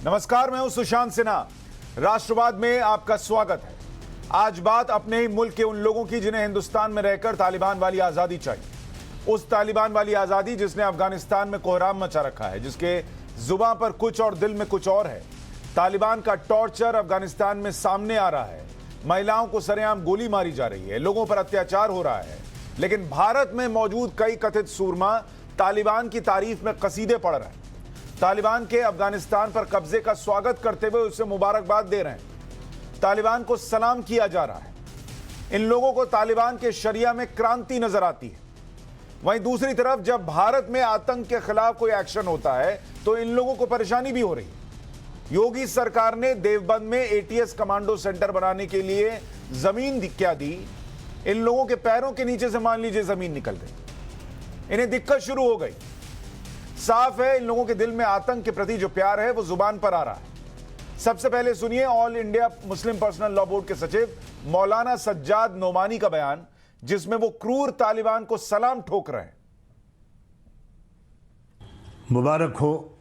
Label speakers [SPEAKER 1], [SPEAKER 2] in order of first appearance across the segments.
[SPEAKER 1] नमस्कार, मैं हूं सुशांत सिन्हा। राष्ट्रवाद में आपका स्वागत है। आज बात अपने ही मुल्क के उन लोगों की जिन्हें हिंदुस्तान में रहकर तालिबान वाली आजादी चाहिए। उस तालिबान वाली आजादी जिसने अफगानिस्तान में कोहराम मचा रखा है, जिसके जुबान पर कुछ और दिल में कुछ और है। तालिबान का टॉर्चर अफगानिस्तान में सामने आ रहा है। महिलाओं को सरेआम गोली मारी जा रही है, लोगों पर अत्याचार हो रहा है। लेकिन भारत में मौजूद कई कथित सूरमा तालिबान की तारीफ में कसीदे पढ़ रहे हैं। तालिबान के अफगानिस्तान पर कब्जे का स्वागत करते हुए उसे मुबारकबाद दे रहे हैं। तालिबान को सलाम किया जा रहा है। इन लोगों को तालिबान के शरिया में क्रांति नजर आती है। वहीं दूसरी तरफ जब भारत में आतंक के खिलाफ कोई एक्शन होता है तो इन लोगों को परेशानी भी हो रही है। योगी सरकार ने देवबंद में एटीएस कमांडो सेंटर बनाने के लिए जमीन क्या दी। इन लोगों के पैरों के नीचे से मान लीजिए जमीन निकल गई। इन्हें दिक्कत शुरू हो गई। साफ है, इन लोगों के दिल में आतंक के प्रति जो प्यार है वो जुबान पर आ रहा है। सबसे पहले सुनिए all India Muslim personal law board के सचिव मौलाना सज्जाद नोमानी का बयान, जिसमें वो क्रूर तालिबान को सलाम ठोक रहे हैं।
[SPEAKER 2] मुबारक हो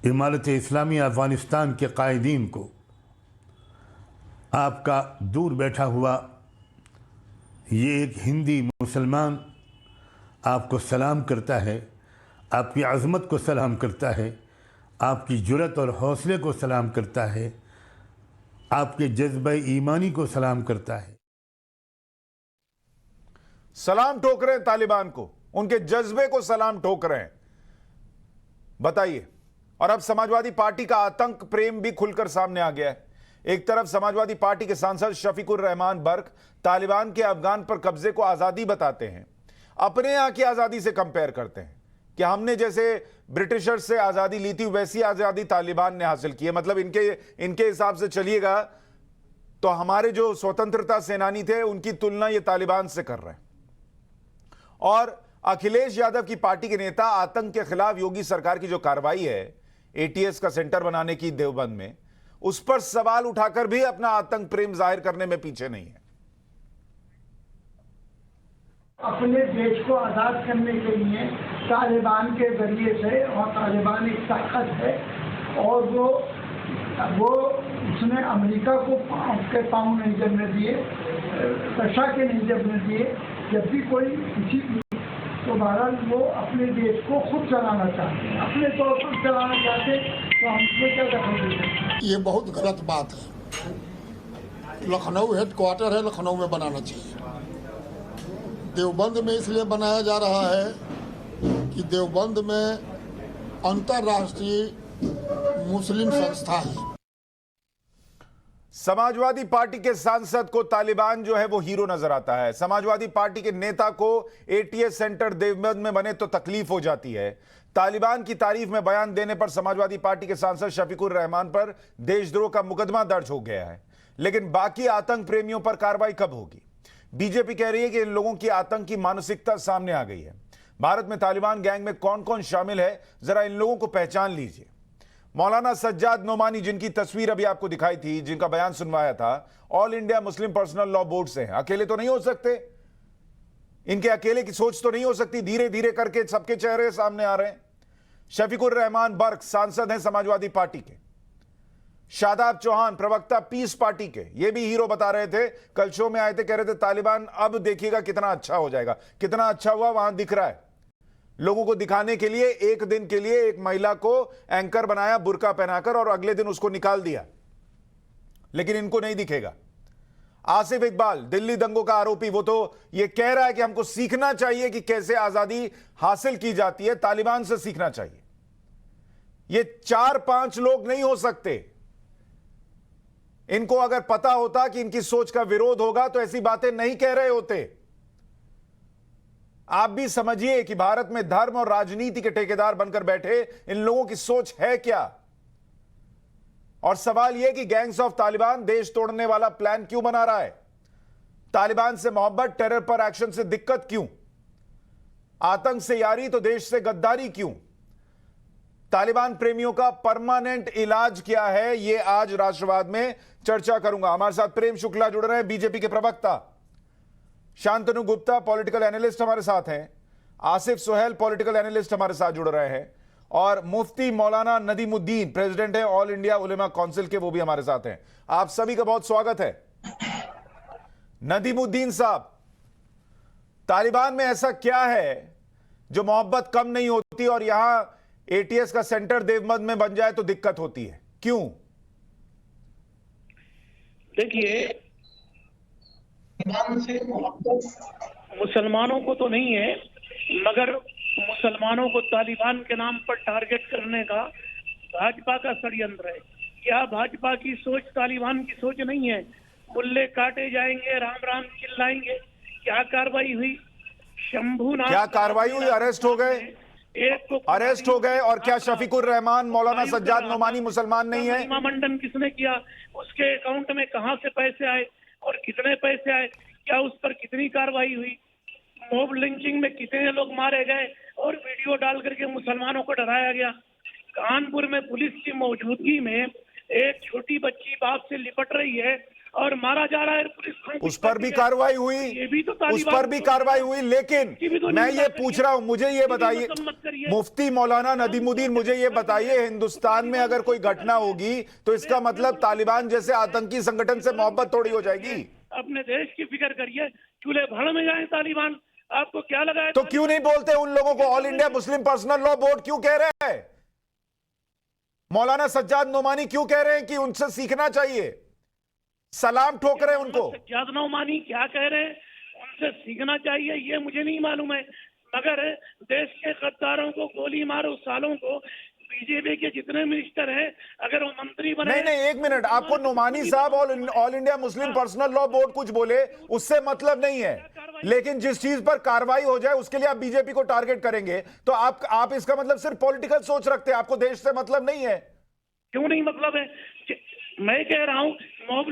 [SPEAKER 2] इमारत इस्लामी अफगानिस्तान के कायदीन को। आपका दूर बैठा हुआ ये एक हिंदी मुसलमान आपको सलाम करता है, आपकी अज़मत को सलाम करता है, आपकी जुरत और हौसले को सलाम करता है, आपके जज्बे ईमानी को सलाम करता है।
[SPEAKER 1] सलाम ठोक रहे हैं तालिबान को, उनके जज्बे को सलाम ठोक रहे हैं। बताइए। और अब समाजवादी पार्टी का आतंक प्रेम भी खुलकर सामने आ गया है। एक तरफ समाजवादी पार्टी के सांसद शफीकुर रहमान बर्क तालिबान के अफगान पर कब्जे को आजादी बताते हैं, अपने यहां की आजादी से कंपेयर करते हैं कि हमने जैसे ब्रिटिशर्स से आजादी ली थी वैसी आजादी तालिबान ने हासिल की है। मतलब इनके हिसाब से चलिएगा तो हमारे जो स्वतंत्रता सेनानी थे उनकी तुलना ये तालिबान से कर रहे हैं। और अखिलेश यादव की पार्टी के नेता आतंक के खिलाफ योगी सरकार की जो कार्रवाई है एटीएस का सेंटर बनाने की देवबंद में, उस पर सवाल उठाकर भी अपना आतंक प्रेम जाहिर करने में पीछे नहीं है।
[SPEAKER 3] अपने देश को आज़ाद करने के लिए तालिबान के जरिए से, और तालिबान एक ताकत है, और वो उसने अमेरिका को के पाँव नहीं जमने दिए, रशिया के नहीं जमने दिए। जब भी कोई किसी तो भारत वो अपने देश को खुद चलाना चाहते हैं, अपने तौर पर चलाना चाहते, तो हम इसमें क्या दखल दे सकते हैं?
[SPEAKER 4] ये बहुत गलत बात है। लखनऊ हेडक्वार्टर है, लखनऊ में बनाना चाहिए। देवबंद में इसलिए बनाया जा रहा है कि देवबंद में अंतर्राष्ट्रीय मुस्लिम संस्था है।
[SPEAKER 1] समाजवादी पार्टी के सांसद को तालिबान जो है वो हीरो नजर आता है। समाजवादी पार्टी के नेता को एटीएस सेंटर देवबंद में बने तो तकलीफ हो जाती है। तालिबान की तारीफ में बयान देने पर समाजवादी पार्टी के सांसद शफीकुर रहमान पर देशद्रोह का मुकदमा दर्ज हो गया है। लेकिन बाकी आतंक प्रेमियों पर कार्रवाई कब होगी? बीजेपी कह रही है कि इन लोगों की आतंक की मानसिकता सामने आ गई है। भारत में तालिबान गैंग में कौन कौन शामिल है, जरा इन लोगों को पहचान लीजिए। मौलाना सज्जाद नोमानी, जिनकी तस्वीर अभी आपको दिखाई थी, जिनका बयान सुनवाया था, all India Muslim personal law board से हैं। अकेले तो नहीं हो सकते, इनके अकेले की सोच तो नहीं हो सकती। धीरे धीरे करके सबके चेहरे सामने आ रहे हैं। शफीकुर रहमान बर्क सांसद हैं समाजवादी पार्टी के। शादाब चौहान प्रवक्ता पीस पार्टी के, ये भी हीरो बता रहे थे। कल शो में आए थे, कह रहे थे तालिबान अब देखिएगा कितना अच्छा हो जाएगा। कितना अच्छा हुआ वहां दिख रहा है। लोगों को दिखाने के लिए एक दिन के लिए एक महिला को एंकर बनाया बुर्का पहनाकर, और अगले दिन उसको निकाल दिया। लेकिन इनको नहीं दिखेगा। आसिफ इकबाल दिल्ली दंगों का आरोपी, वो तो ये कह रहा है कि हमको सीखना चाहिए कि कैसे आजादी हासिल की जाती है, तालिबान से सीखना चाहिए। ये 4-5 लोग नहीं हो सकते। इनको अगर पता होता कि इनकी सोच का विरोध होगा तो ऐसी बातें नहीं कह रहे होते। आप भी समझिए कि भारत में धर्म और राजनीति के ठेकेदार बनकर बैठे इन लोगों की सोच है क्या। और सवाल यह कि गैंग्स ऑफ तालिबान देश तोड़ने वाला प्लान क्यों बना रहा है? तालिबान से मोहब्बत, टेरर पर एक्शन से दिक्कत क्यों? आतंक से यारी तो देश से गद्दारी क्यों? तालिबान प्रेमियों का परमानेंट इलाज क्या है, यह आज राष्ट्रवाद में चर्चा करूंगा। हमारे साथ प्रेम शुक्ला जुड़ रहे हैं, बीजेपी के प्रवक्ता। शांतनु गुप्ता पॉलिटिकल एनालिस्ट हमारे साथ हैं। आसिफ सोहेल पॉलिटिकल एनालिस्ट हमारे साथ जुड़ रहे हैं। और मुफ्ती मौलाना नदीमुद्दीन, प्रेसिडेंट है ऑल इंडिया उलेमा काउंसिल के, वो भी हमारे साथ हैं। आप सभी का बहुत स्वागत है। नदीमुद्दीन साहब, तालिबान में ऐसा क्या है जो मोहब्बत कम नहीं होती और यहां एटीएस का सेंटर देवबंद में बन जाए तो दिक्कत होती है, क्यों?
[SPEAKER 5] देखिए, तालिबान से मोहब्बत मुसलमानों को तो नहीं है, मगर मुसलमानों को तालिबान के नाम पर टारगेट करने का भाजपा का षड्यंत्र है। क्या भाजपा की सोच तालिबान की सोच नहीं है? मुल्ले काटे जाएंगे, राम राम चिल्लाएंगे। क्या कार्रवाई हुई? शंभूनाथ,
[SPEAKER 1] क्या कार्रवाई हुई? अरेस्ट हो गए, अरेस्ट हो गए। और क्या शफीकुर रहमान, मौलाना सज्जाद नोमानी मुसलमान नहीं है?
[SPEAKER 5] मंडन किसने किया? उसके अकाउंट में कहां से पैसे आए और कितने पैसे आए? क्या उस पर कितनी कार्रवाई हुई? मॉब लिंचिंग में कितने लोग मारे गए और वीडियो डाल करके मुसलमानों को डराया गया? कानपुर में पुलिस की मौजूदगी में एक छोटी बच्ची बाप से लिपट रही है और मारा जा रहा है। पुलिस
[SPEAKER 1] उस पर भी कार्रवाई हुई,
[SPEAKER 5] ये भी तो
[SPEAKER 1] उस पर भी कार्रवाई हुई। लेकिन मैं ये पूछ रहा हूं, मुझे ये बताइए, मुफ्ती मौलाना नदीमुद्दीन, मुझे ये बताइए, हिंदुस्तान में अगर कोई घटना होगी तो इसका मतलब तालिबान जैसे आतंकी संगठन से मोहब्बत थोड़ी हो जाएगी?
[SPEAKER 5] अपने देश की फिक्र करिए। चूल्हे भाड़ में जाए तालिबान, आपको क्या लगा है?
[SPEAKER 1] तो क्यों नहीं बोलते उन लोगों को? All India Muslim personal law board क्यों कह रहे हैं? मौलाना सज्जाद नोमानी क्यों कह रहे हैं कि उनसे सीखना चाहिए? सलाम ठोक रहे हैं उनको।
[SPEAKER 5] सज्जाद नोमानी क्या कह रहे हैं उनसे सीखना चाहिए, ये मुझे नहीं मालूम है, मगर देश के गद्दारों को गोली मारो सालों को, बीजेपी के जितने मिनिस्टर हैं, अगर वो मंत्री बने।
[SPEAKER 1] नहीं, एक मिनट, आपको नोमानी साहब all India Muslim personal law board कुछ बोले उससे मतलब नहीं है, लेकिन जिस चीज पर कार्रवाई हो जाए उसके लिए आप बीजेपी को टारगेट करेंगे, तो आप इसका मतलब सिर्फ पॉलिटिकल सोच रखते हैं, आपको देश से मतलब नहीं है?
[SPEAKER 5] क्यों नहीं मतलब है? मैं कह रहा हूँ मॉब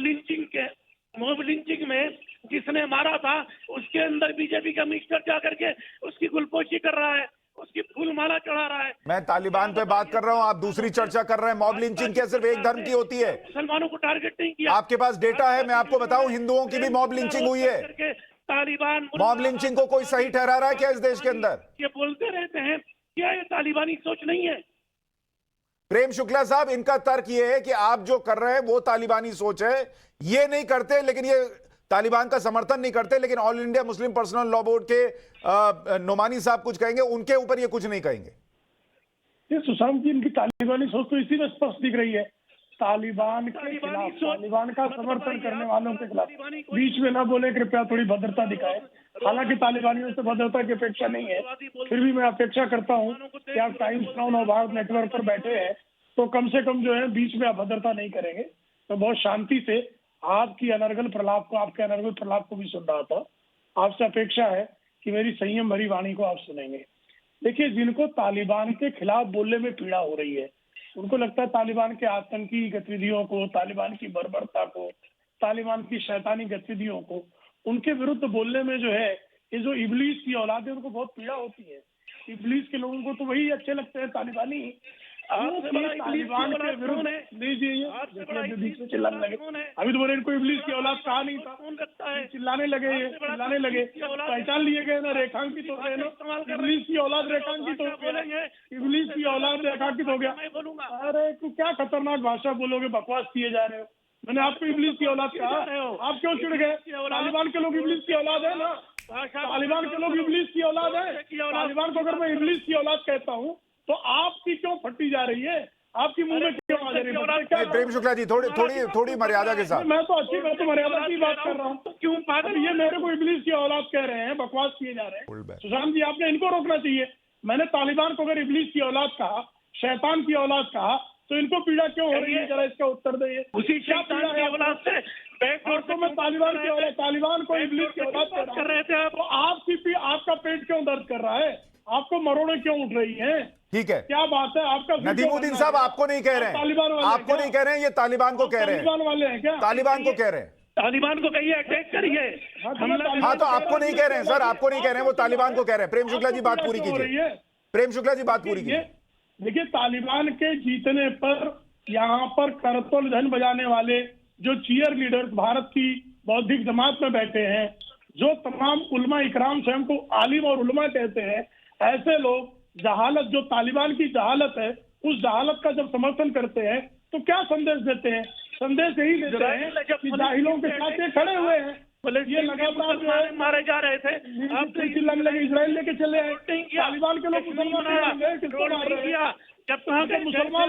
[SPEAKER 5] लिंचिंग में जिसने मारा था उसके अंदर बीजेपी का मिनिस्टर जाकर के उसकी गुलपोशी कर रहा है, उसकी फूल माला चढ़ा रहा है।
[SPEAKER 1] मैं तालिबान पे बात कर रहा हूं, आप दूसरी चर्चा कर रहे हैं। मॉब लिंचिंग क्या सिर्फ एक धर्म की होती है?
[SPEAKER 5] मुसलमानों को टारगेट नहीं किया।
[SPEAKER 1] आपके पास डेटा है, मैं आपको बताऊं, हिंदुओं की भी मॉब लिंचिंग हुई है।
[SPEAKER 5] तालिबान
[SPEAKER 1] मॉब लिंचिंग को कोई सही ठहरा रहा है क्या इस देश के अंदर?
[SPEAKER 5] ये बोलते रहते हैं, क्या ये तालिबानी सोच नहीं है?
[SPEAKER 1] प्रेम शुक्ला साहब, इनका तर्क ये है कि आप जो कर रहे हैं वो तालिबानी सोच है, ये नहीं करते, लेकिन ये तालिबान का समर्थन नहीं करते, लेकिन all India Muslim personal law board के नोमानी साहब कुछ कहेंगे, उनके ऊपर ये कुछ नहीं कहेंगे।
[SPEAKER 6] ये सुशांत जी, इनकी तालिबानी सोच तो इसी में स्पष्ट दिख रही है। तालिबान के खिलाफ, तालिबान का समर्थन करने वालों के खिलाफ बीच में ना बोले, कृपया थोड़ी भद्रता दिखाए। हालांकि तालिबानियों से भद्रता की अपेक्षा नहीं है, फिर भी मैं अपेक्षा करता हूं कि आप टाइम्स नाउ नवभारत नेटवर्क पर बैठे हैं तो कम से कम जो है बीच में अभद्रता नहीं करेंगे। तो बहुत शांति से आपकी अनर्गल प्रलाप को, आपके अनर्गल प्रलाप को भी सुन रहा था। आपसे अपेक्षा है कि मेरी संयम भरी वाणी को आप सुनेंगे। देखिए, जिनको तालिबान के खिलाफ बोलने में पीड़ा हो रही है, उनको लगता है तालिबान के आतंकी गतिविधियों को, तालिबान की बर्बरता को, तालिबान की शैतानी गतिविधियों को, उनके विरुद्ध बोलने में जो है, ये जो इबलीस की औलाद है उनको बहुत पीड़ा होती है। इबलीस के लोगों को तो वही अच्छे लगते हैं तालिबानी। तालिबान के विरुद्ध बीच में चिल्लाने लगे। अभी तो बोले इनको इबलीस की औलाद कहा नहीं था, चिल्लाने लगे, चिल्लाने लगे। पहचान लिए गए ना, रेखांकित हो गए ना, इबलीस की औलाद रेखांकित हो गया, इबलीस की औलाद रेखांकित हो गया। अरे क्या खतरनाक भाषा बोलोगे, बकवास किए जा रहे हो। मैंने आपको इबलीस की औलाद कहा, आप क्यों चिढ़ गए? तालिबान के लोग इबलीस की औलाद है ना, तालिबान के लोग इबलीस की औलाद है। तालिबान को अगर मैं इबलीस की औलाद कहता हूँ तो आपकी क्यों फटी जा रही है? आपकी मुंह में क्यों आ जा रही है?
[SPEAKER 1] प्रेम शुक्ला जी, थोड़ी मर्यादा के साथ।
[SPEAKER 6] मैं तो अच्छी बात, मर्यादा की बात कर रहा हूँ। तो क्यों पागल ये मेरे को इबलीस की औलाद कह रहे हैं, बकवास किए जा रहे हैं? सुशांत जी, आपने इनको रोकना चाहिए। मैंने तालिबान को अगर इबलीस की औलाद कहा, शैतान की औलाद कहा, तो इनको पीड़ा क्यों हो रही है? जरा इसका उत्तर दे।
[SPEAKER 5] उसी शैतान की औलाद से
[SPEAKER 6] तो मैं तालिबान की औलाद, तालिबान को इबलीस की औलाद कर रहे थे, तो आपका पेट क्यों दर्द कर रहा है? आपको मरोड़े क्यों उठ रही है?
[SPEAKER 1] ठीक है,
[SPEAKER 6] क्या बात है? आपका
[SPEAKER 1] नदीमुद्दीन साहब आपको नहीं कह रहे हैं, आपको नहीं कह रहे हैं, ये तालिबान को कह रहे हैं।
[SPEAKER 6] तालिबान वाले हैं क्या?
[SPEAKER 1] तालिबान को कह रहे हैं।
[SPEAKER 5] तालिबान को कहिए अटैक करिए।
[SPEAKER 1] हाँ, तो आपको नहीं कह रहे हैं सर, आपको नहीं कह रहे हैं, वो तालिबान को कह रहे हैं। प्रेम शुक्ला जी बात पूरी कीजिए। प्रेम शुक्ला जी बात पूरी कीजिए।
[SPEAKER 6] देखिए, तालिबान के जीतने पर यहाँ पर करतल धन बजाने वाले जो चीयर लीडर्स भारत की बौद्धिक जमात में बैठे हैं, जो तमाम उलमा इकराम स्वयं को आलिम और उलमा कहते हैं, ऐसे लोग जहालत, जो तालिबान की जहालत है, उस जहालत का जब समर्थन करते हैं तो क्या संदेश देते हैं? संदेश यही देते हैं कि जाहिलों के साथ ये खड़े हुए हैं। ये लगातार जो है
[SPEAKER 5] मारे जा रहे थे,
[SPEAKER 6] आप लग लगे इजराइल लेके चले हैं, तालिबान के लोग मुसलमान किसको मार रहे हैं? जब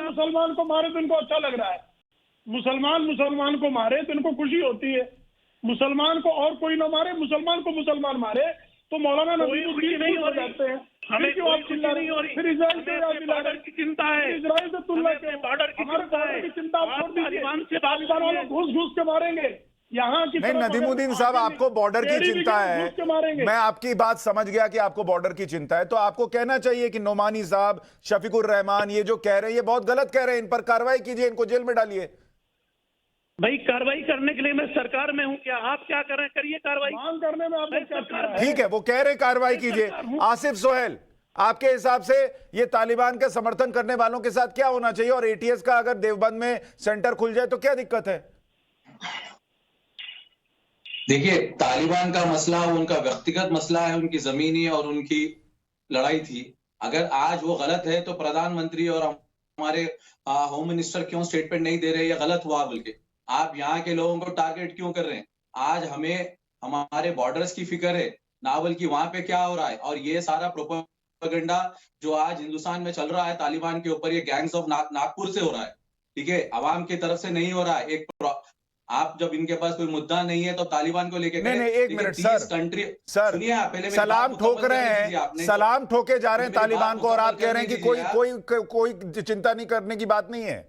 [SPEAKER 6] मुसलमान को मारे तो इनको अच्छा लग रहा है, मुसलमान को मारे तो इनको खुशी होती है, मुसलमान को और कोई ना मारे, मुसलमान को मुसलमान मारे तो मौलाना नबीउद्दीन नहीं हो जाते हैं। हमें क्यों आप चिंता नहीं हो रही? फिर इजराइल से बॉर्डर की चिंता है, इजराइल से तुलना बॉर्डर की चिंता आप छोड़ दीजिए। तालिबान वाले घुस के मारेंगे यहाँ की।
[SPEAKER 1] नहीं नदीमुद्दीन साहब, आपको बॉर्डर की चिंता है, मैं आपकी बात समझ गया कि आपको बॉर्डर की चिंता है, तो आपको कहना चाहिए कि नोमानी साहब, शफीकुर रहमान ये जो कह रहे हैं ये बहुत गलत कह रहे हैं, इन पर कार्रवाई कीजिए, इनको जेल में डालिए।
[SPEAKER 5] भाई कार्रवाई करने के लिए मैं सरकार में हूँ, क्या आप क्या कर रहे हैं? करिए कार्रवाई,
[SPEAKER 6] मांग करने में आपको क्या कर रहा है?
[SPEAKER 1] ठीक है, वो कह रहे कार्रवाई कीजिए। आसिफ सोहेल, आपके हिसाब से ये तालिबान का समर्थन करने वालों के साथ क्या होना चाहिए, और एटीएस का अगर देवबंद में सेंटर खुल जाए तो क्या दिक्कत है?
[SPEAKER 7] देखिए, तालिबान का मसला उनका व्यक्तिगत मसला है, उनकी जमीनी और उनकी लड़ाई थी। अगर आज वो गलत है तो प्रधानमंत्री और हमारे होम मिनिस्टर क्यों स्टेटमेंट नहीं दे रहे? ये गलत हुआ, बल्कि आप यहाँ के लोगों को टारगेट क्यों कर रहे हैं? आज हमें हमारे बॉर्डर्स की फिक्र है, नावल की वहां पे क्या हो रहा है, और ये सारा प्रोपेगेंडा जो आज हिंदुस्तान में चल रहा है तालिबान के ऊपर, ये गैंग्स ऑफ नागपुर से हो रहा है, ठीक है, अवाम की तरफ से नहीं हो रहा है। आप जब इनके पास कोई मुद्दा नहीं है तो तालिबान को लेके
[SPEAKER 1] नहीं, एक मिनट सर,
[SPEAKER 7] सुनिए आप, पहले
[SPEAKER 1] सलाम ठोक रहे हैं, सलाम ठोके जा रहे हैं तालिबान को, और आप कह रहे हैं कि कोई चिंता नहीं करने की बात नहीं है।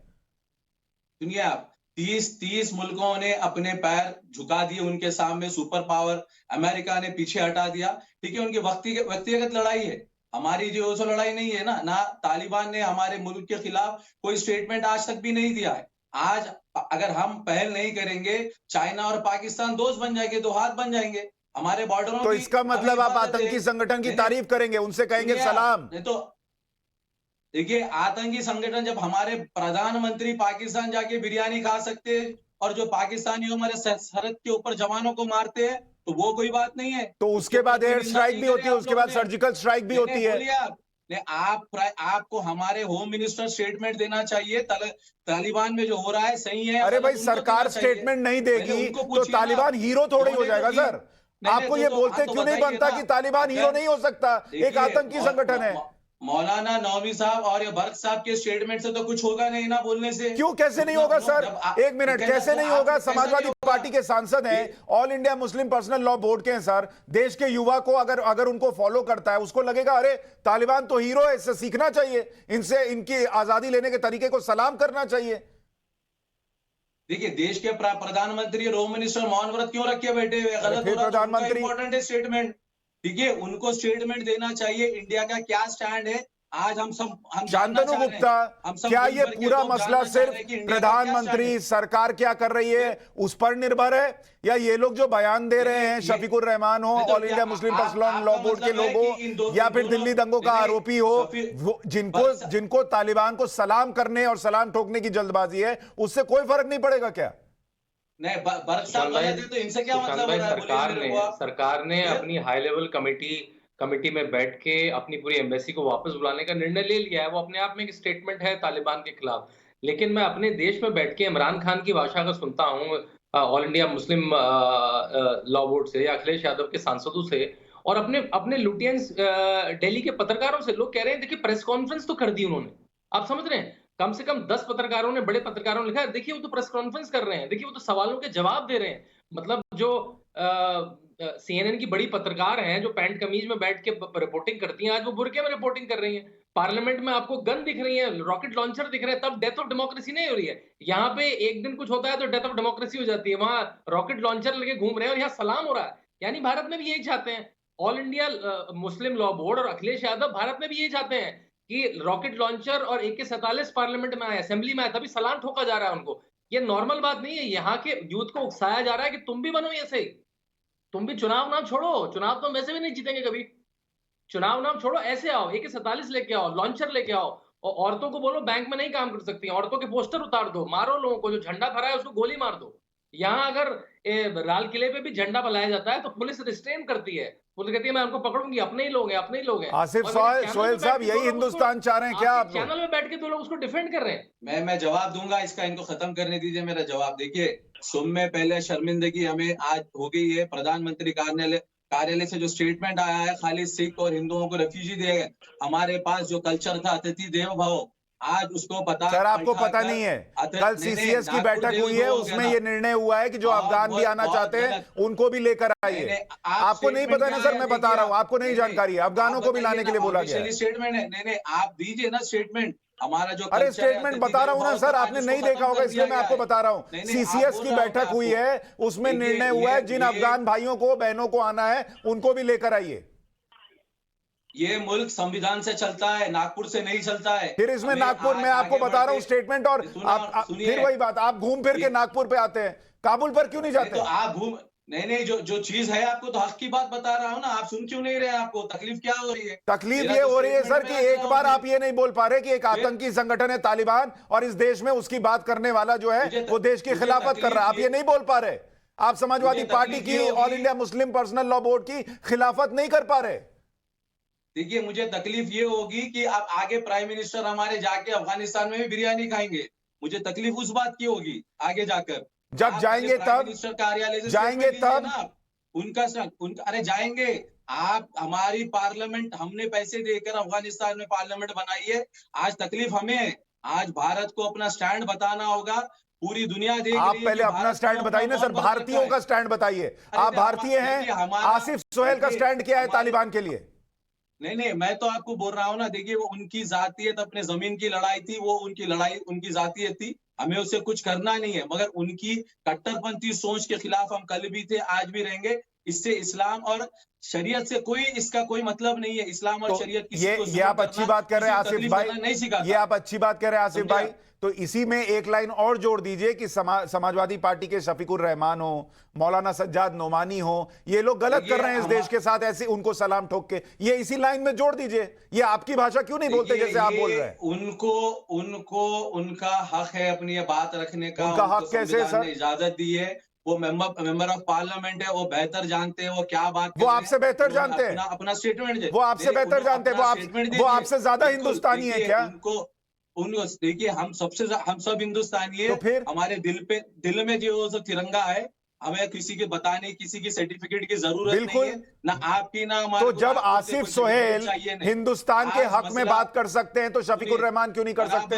[SPEAKER 7] सुनिए आप, 30 मुल्कों ने अपने पैर झुका दिए उनके सामने, सुपर पावर अमेरिका ने पीछे हटा दिया, ठीक है, उनकी व्यक्तिगत लड़ाई है, हमारी जो लड़ाई नहीं है ना। तालिबान ने हमारे मुल्क के खिलाफ कोई स्टेटमेंट आज तक भी नहीं दिया है। आज अगर हम पहल नहीं करेंगे, चाइना और पाकिस्तान दोस्त बन जाएंगे, दो हाथ बन जाएंगे हमारे बॉर्डरों।
[SPEAKER 1] तो इसका मतलब आप आतंकी संगठन की तारीफ करेंगे, उनसे कहेंगे सलाम?
[SPEAKER 7] नहीं तो देखिए, आतंकी संगठन, जब हमारे प्रधानमंत्री पाकिस्तान जाके बिरयानी खा सकते हैं और जो पाकिस्तानी हमारे सरहद के ऊपर जवानों को मारते हैं, तो वो कोई बात नहीं है।
[SPEAKER 1] तो उसके बाद एयर स्ट्राइक भी होती है, उसके बाद सर्जिकल स्ट्राइक भी होती है।
[SPEAKER 7] आपको हमारे होम मिनिस्टर स्टेटमेंट देना चाहिए, तालिबान में जो हो रहा है सही है।
[SPEAKER 1] अरे भाई, सरकार स्टेटमेंट नहीं देगी तो तालिबान हीरो थोड़ी हो जाएगा सर। आपको ये बोलते क्यों नहीं बनता कि तालिबान हीरो नहीं हो सकता, एक आतंकी संगठन है।
[SPEAKER 7] मौलाना नौमी साहब और ये भरत साहब के स्टेटमेंट से तो कुछ होगा नहीं ना, बोलने से।
[SPEAKER 1] क्यों, कैसे नहीं होगा सर? एक मिनट, कैसे नहीं होगा? समाजवादी पार्टी के सांसद हैं, all India Muslim personal law board के हैं सर। देश के युवा को अगर उनको फॉलो करता है, उसको लगेगा अरे तालिबान तो हीरो है, इससे सीखना चाहिए, इनसे इनकी आजादी लेने के तरीके को सलाम करना चाहिए।
[SPEAKER 7] देखिए, देश के प्रधानमंत्री और होम मिनिस्टर मौन व्रत क्यों रखे बैठे हुए? गलत हो रहा है, प्रधानमंत्री इंपॉर्टेंट है स्टेटमेंट, ठीक है, उनको स्टेटमेंट देना चाहिए, इंडिया का क्या स्टैंड है। आज हम
[SPEAKER 1] शांतनु गुप्ता, क्या ये पूरा मसला सिर्फ प्रधानमंत्री सरकार क्या कर रही है उस पर निर्भर है, या ये लोग जो बयान दे रहे हैं, शफीकुर रहमान हो, all India Muslim personal law board के लोग हो, या फिर दिल्ली दंगों का आरोपी हो, जिनको तालिबान को सलाम करने और सलाम ठोकने की जल्दबाजी है, उससे कोई फर्क नहीं पड़ेगा क्या?
[SPEAKER 7] नहीं, तो इनसे क्या मतलब है?
[SPEAKER 8] सरकार ने अपनी हाई लेवल कमेटी में बैठ के अपनी पूरी एम्बेसी को वापस बुलाने का निर्णय ले लिया है। वो अपने आप में एक स्टेटमेंट है तालिबान के खिलाफ, लेकिन मैं अपने देश में बैठ के इमरान खान की भाषा का सुनता हूँ, all India Muslim law board से या अखिलेश यादव के सांसदों से, और अपने लुटियंस दिल्ली के पत्रकारों से। लोग कह रहे हैं देखिए, प्रेस कॉन्फ्रेंस तो कर दी उन्होंने, आप समझ रहे हैं, कम से कम 10 पत्रकारों ने, बड़े पत्रकारों ने लिखा है, देखिए वो तो प्रेस कॉन्फ्रेंस कर रहे हैं, देखिए वो तो सवालों के जवाब दे रहे हैं। मतलब जो CNN की बड़ी पत्रकार हैं, जो पैंट कमीज में बैठ के रिपोर्टिंग करती हैं, आज वो बुरके में रिपोर्टिंग कर रही हैं। पार्लियामेंट में आपको गन दिख रही है, रॉकेट लॉन्चर दिख रहे हैं, तब डेथ ऑफ डेमोक्रेसी नहीं हो रही है। यहाँ पे एक दिन कुछ होता है तो डेथ ऑफ डेमोक्रेसी हो जाती है, वहां रॉकेट लॉन्चर लेके घूम रहे हैं और यहाँ सलाम हो रहा है। यानी भारत में भी यही चाहते हैं, all India Muslim law board और अखिलेश यादव भारत में भी यही चाहते हैं कि रॉकेट लॉन्चर और AK-47 पार्लियामेंट में आए, असेंबली में आए, तभी सलाम ठोका जा रहा है उनको। ये नॉर्मल बात नहीं है। यहाँ के यूथ को उकसाया जा रहा है कि तुम भी बनो ऐसे, तुम भी चुनाव नाम छोड़ो, चुनाव तो वैसे भी नहीं जीतेंगे कभी, चुनाव नाम छोड़ो, ऐसे आओ, AK-47 लेके आओ, लॉन्चर लेके आओ, और औरतों को बोलो बैंक में नहीं काम कर सकती, औरतों के पोस्टर उतार दो, मारो लोगों को, जो झंडा फहराया उसको गोली मार दो। यहाँ अगर लाल किले पे भी झंडा फहराया जाता है तो पुलिस रिस्ट्रेन करती है, वो तो कहती है मैं उनको पकड़ूंगी, अपने ही लोग हैं, अपने ही लोग हैं।
[SPEAKER 1] आसिफ
[SPEAKER 8] और मेरे चैनल
[SPEAKER 1] सोहेल
[SPEAKER 8] पे
[SPEAKER 1] साहब
[SPEAKER 8] बैठ के
[SPEAKER 1] यही
[SPEAKER 8] दो लोग
[SPEAKER 1] हिंदुस्तान चाह रहे हैं क्या आप
[SPEAKER 8] आपके
[SPEAKER 1] लोग?
[SPEAKER 8] चैनल में बैठ के 2 लोग उसको डिफेंड कर रहे हैं।
[SPEAKER 7] मैं जवाब दूंगा इसका, इनको खत्म करने दीजिए मेरा जवाब। देखिए, सुन में पहले शर्मिंदगी हमें आज हो गई है। प्रधानमंत्री कार्यालय से जो स्टेटमेंट आया है, खाली सिख और हिंदुओं को रेफ्यूजी दिए गए। हमारे पास जो कल्चर था अतिथि देव भव, आज उसको पता
[SPEAKER 1] सर आपको पता नहीं है, कल सीसीएस की बैठक हुई है, उसमें ये निर्णय हुआ है कि जो अफगान भी आना चाहते हैं उनको भी लेकर आइए। आपको नहीं पता ना सर, मैं बता रहा हूँ, आपको नहीं जानकारी है। अफगानों को भी लाने के लिए बोला गया है।
[SPEAKER 7] स्टेटमेंट है, नहीं आप दीजिए ना स्टेटमेंट। हमारा जो
[SPEAKER 1] अरे स्टेटमेंट बता रहा हूं ना सर, आपने नहीं देखा होगा इसलिए मैं आपको बता रहा हूं। सीसीएस की बैठक हुई है, उसमें निर्णय हुआ है जिन अफगान भाइयों को बहनों को आना है उनको भी लेकर आइए।
[SPEAKER 7] ये मुल्क संविधान से चलता है, नागपुर से नहीं चलता है।
[SPEAKER 1] फिर इसमें नागपुर, मैं आपको बता रहा हूं स्टेटमेंट, और आप फिर वही बात, आप घूम फिर के नागपुर पे आते हैं, काबुल पर क्यों नहीं जाते?
[SPEAKER 7] तो आप घूम नहीं जो चीज है, आपको तो हक की बात बता रहा हूं ना, आप सुन क्यों नहीं रहे? आपको तकलीफ क्या हो रही है?
[SPEAKER 1] तकलीफ ये हो रही है सर कि एक बार आप ये नहीं बोल पा रहे कि एक आतंकी संगठन है तालिबान और इस देश में उसकी बात करने वाला जो है वो देश की खिलाफत कर रहा है। आप ये नहीं बोल पा रहे। आप समाजवादी पार्टी की, all India Muslim personal law board की खिलाफत नहीं कर पा रहे।
[SPEAKER 7] देखिए, मुझे तकलीफ ये होगी कि अब आगे प्राइम मिनिस्टर हमारे जाके अफगानिस्तान में भी बिरयानी खाएंगे। मुझे तकलीफ उस बात की होगी आगे जाकर।
[SPEAKER 1] जब जाएंगे तब
[SPEAKER 7] कार्यालय से
[SPEAKER 1] जाएंगे तब
[SPEAKER 7] उनका अरे जाएंगे आप। हमारी पार्लियामेंट, हमने पैसे देकर अफगानिस्तान में पार्लियामेंट बनाई है। आज तकलीफ हमें है। आज भारत को अपना स्टैंड बताना होगा। पूरी दुनिया देख रही है।
[SPEAKER 1] आप पहले अपना स्टैंड बताइए ना सर, भारतीयों का स्टैंड बताइए। आप भारतीय हैं, आसिफ सोहेल का स्टैंड क्या है तालिबान के लिए?
[SPEAKER 7] नहीं मैं तो आपको बोल रहा हूँ ना। देखिए, वो उनकी जातीयत, अपने जमीन की लड़ाई थी, वो उनकी लड़ाई, उनकी जातीयत थी। हमें उससे कुछ करना नहीं है, मगर उनकी कट्टरपंथी सोच के खिलाफ हम कल भी थे, आज भी रहेंगे। इससे इस्लाम और शरीयत से इसका कोई मतलब नहीं है। इस्लाम और शरीयत
[SPEAKER 1] ये आप अच्छी बात कर रहे हैं आसिफ भाई, ये आप अच्छी बात कर रहे हैं आसिफ भाई। तो इसी में एक लाइन और जोड़ दीजिए कि समाजवादी पार्टी के शफीकुर रहमान हो, मौलाना सज्जाद नोमानी हो, ये लोग गलत कर रहे हैं इस देश के साथ, ऐसे उनको सलाम ठोक के। ये इसी लाइन में जोड़ दीजिए। ये आपकी भाषा क्यों नहीं बोलते जैसे आप बोल रहे हैं?
[SPEAKER 7] उनको उनका हक है अपनी ये बात रखने का।
[SPEAKER 1] उनका हक कैसे सर?
[SPEAKER 7] इजाजत दी है, वो मेंबर ऑफ पार्लियामेंट है, वो बेहतर जानते हैं वो क्या बात।
[SPEAKER 1] वो आपसे बेहतर जानते हैं,
[SPEAKER 7] अपना स्टेटमेंट
[SPEAKER 1] वो आपसे बेहतर जानते हैं। वो आपसे ज्यादा हिंदुस्तानी है क्या?
[SPEAKER 7] उनको देखिए, हम सब हिंदुस्तानी है।
[SPEAKER 1] तो फिर
[SPEAKER 7] हमारे दिल में जो तिरंगा है, हमें किसी के बताने, किसी की सर्टिफिकेट की जरूरत नहीं है, ना आपकी ना हमारी।
[SPEAKER 1] तो जब आसिफ सोहेल हिंदुस्तान के हक में बात कर सकते हैं तो शफीकुर रहमान क्यों नहीं कर सकते?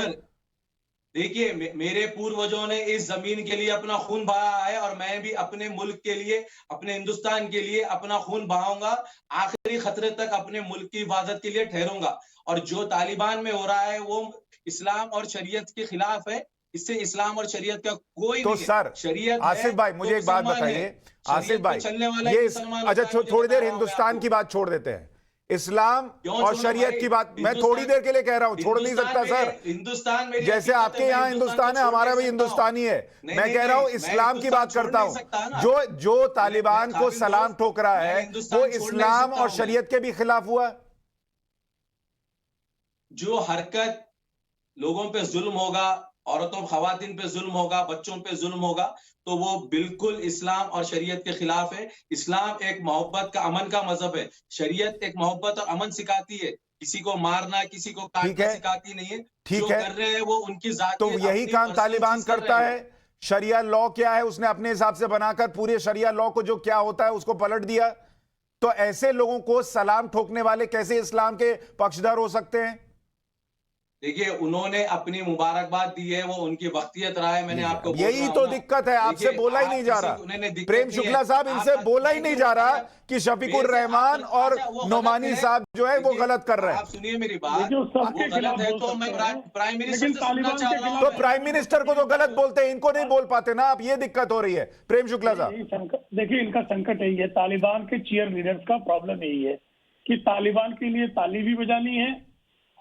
[SPEAKER 7] देखिए, मेरे पूर्वजों ने इस जमीन के लिए अपना खून बहाया है, और मैं भी अपने मुल्क के लिए, अपने हिंदुस्तान के लिए अपना खून बहाऊंगा। आखिरी खतरे तक अपने मुल्क की हिफाजत के लिए ठहरूंगा। और जो तालिबान में हो रहा है वो इस्लाम और शरीयत के खिलाफ है। इससे इस्लाम और शरीयत का कोई
[SPEAKER 1] तो
[SPEAKER 7] नहीं
[SPEAKER 1] सर
[SPEAKER 7] शरीयत
[SPEAKER 1] आसिफ भाई मुझे एक बात बताइए, आसिफ भाई ये अच्छा थोड़ी देर हिंदुस्तान की बात छोड़ देते हैं, इस्लाम और शरीयत की बात मैं थोड़ी देर के लिए कह रहा हूं, छोड़ नहीं सकता सर।
[SPEAKER 7] हिंदुस्तान में
[SPEAKER 1] जैसे आपके यहाँ हिंदुस्तान है, हमारा भी हिंदुस्तानी है। मैं कह रहा हूं इस्लाम की बात करता हूं। जो तालिबान को सलाम ठोक रहा है वो इस्लाम और शरीयत के भी खिलाफ हुआ।
[SPEAKER 7] जो हरकत लोगों पे जुल्म होगा, औरतों खवातीन पे जुल्म होगा, बच्चों पे जुल्म होगा, तो वो बिल्कुल इस्लाम और शरीयत के खिलाफ है। इस्लाम एक मोहब्बत का, अमन का मजहब है। शरीयत एक मोहब्बत और अमन सिखाती है। किसी को मारना, किसी को काटना सिखाती नहीं है।
[SPEAKER 1] ठीक
[SPEAKER 7] है,
[SPEAKER 1] कर
[SPEAKER 7] रहे हैं वो उनकी जात।
[SPEAKER 1] तो यही काम तालिबान करता है। शरिया लॉ क्या है, उसने अपने हिसाब से बनाकर पूरे शरिया लॉ को जो क्या होता है उसको पलट दिया। तो ऐसे लोगों को सलाम ठोकने वाले कैसे इस्लाम के पक्षधर हो सकते हैं?
[SPEAKER 7] देखिए, उन्होंने अपनी मुबारकबाद दी है, वो उनकी वक्तियत रहा है। मैंने आपको
[SPEAKER 1] यही तो दिक्कत है, आपसे बोला ही नहीं जा रहा। प्रेम शुक्ला साहब, इनसे बोला ही नहीं जा रहा कि शफीकुर रहमान और नोमानी साहब जो है वो गलत कर रहे हैं।
[SPEAKER 7] आप सुनिए मेरी बात, वो गलत है तो मैं प्राइम मिनिस्टर से सुनना चाह रहा हूं।
[SPEAKER 1] तो प्राइम मिनिस्टर को तो गलत बोलते हैं, इनको नहीं बोल पाते ना आप, ये दिक्कत हो रही है। प्रेम शुक्ला साहब,
[SPEAKER 6] देखिए इनका संकट यही है, तालिबान के चीयर लीडर्स का प्रॉब्लम यही है कि तालिबान के लिए ताली भी बजानी है,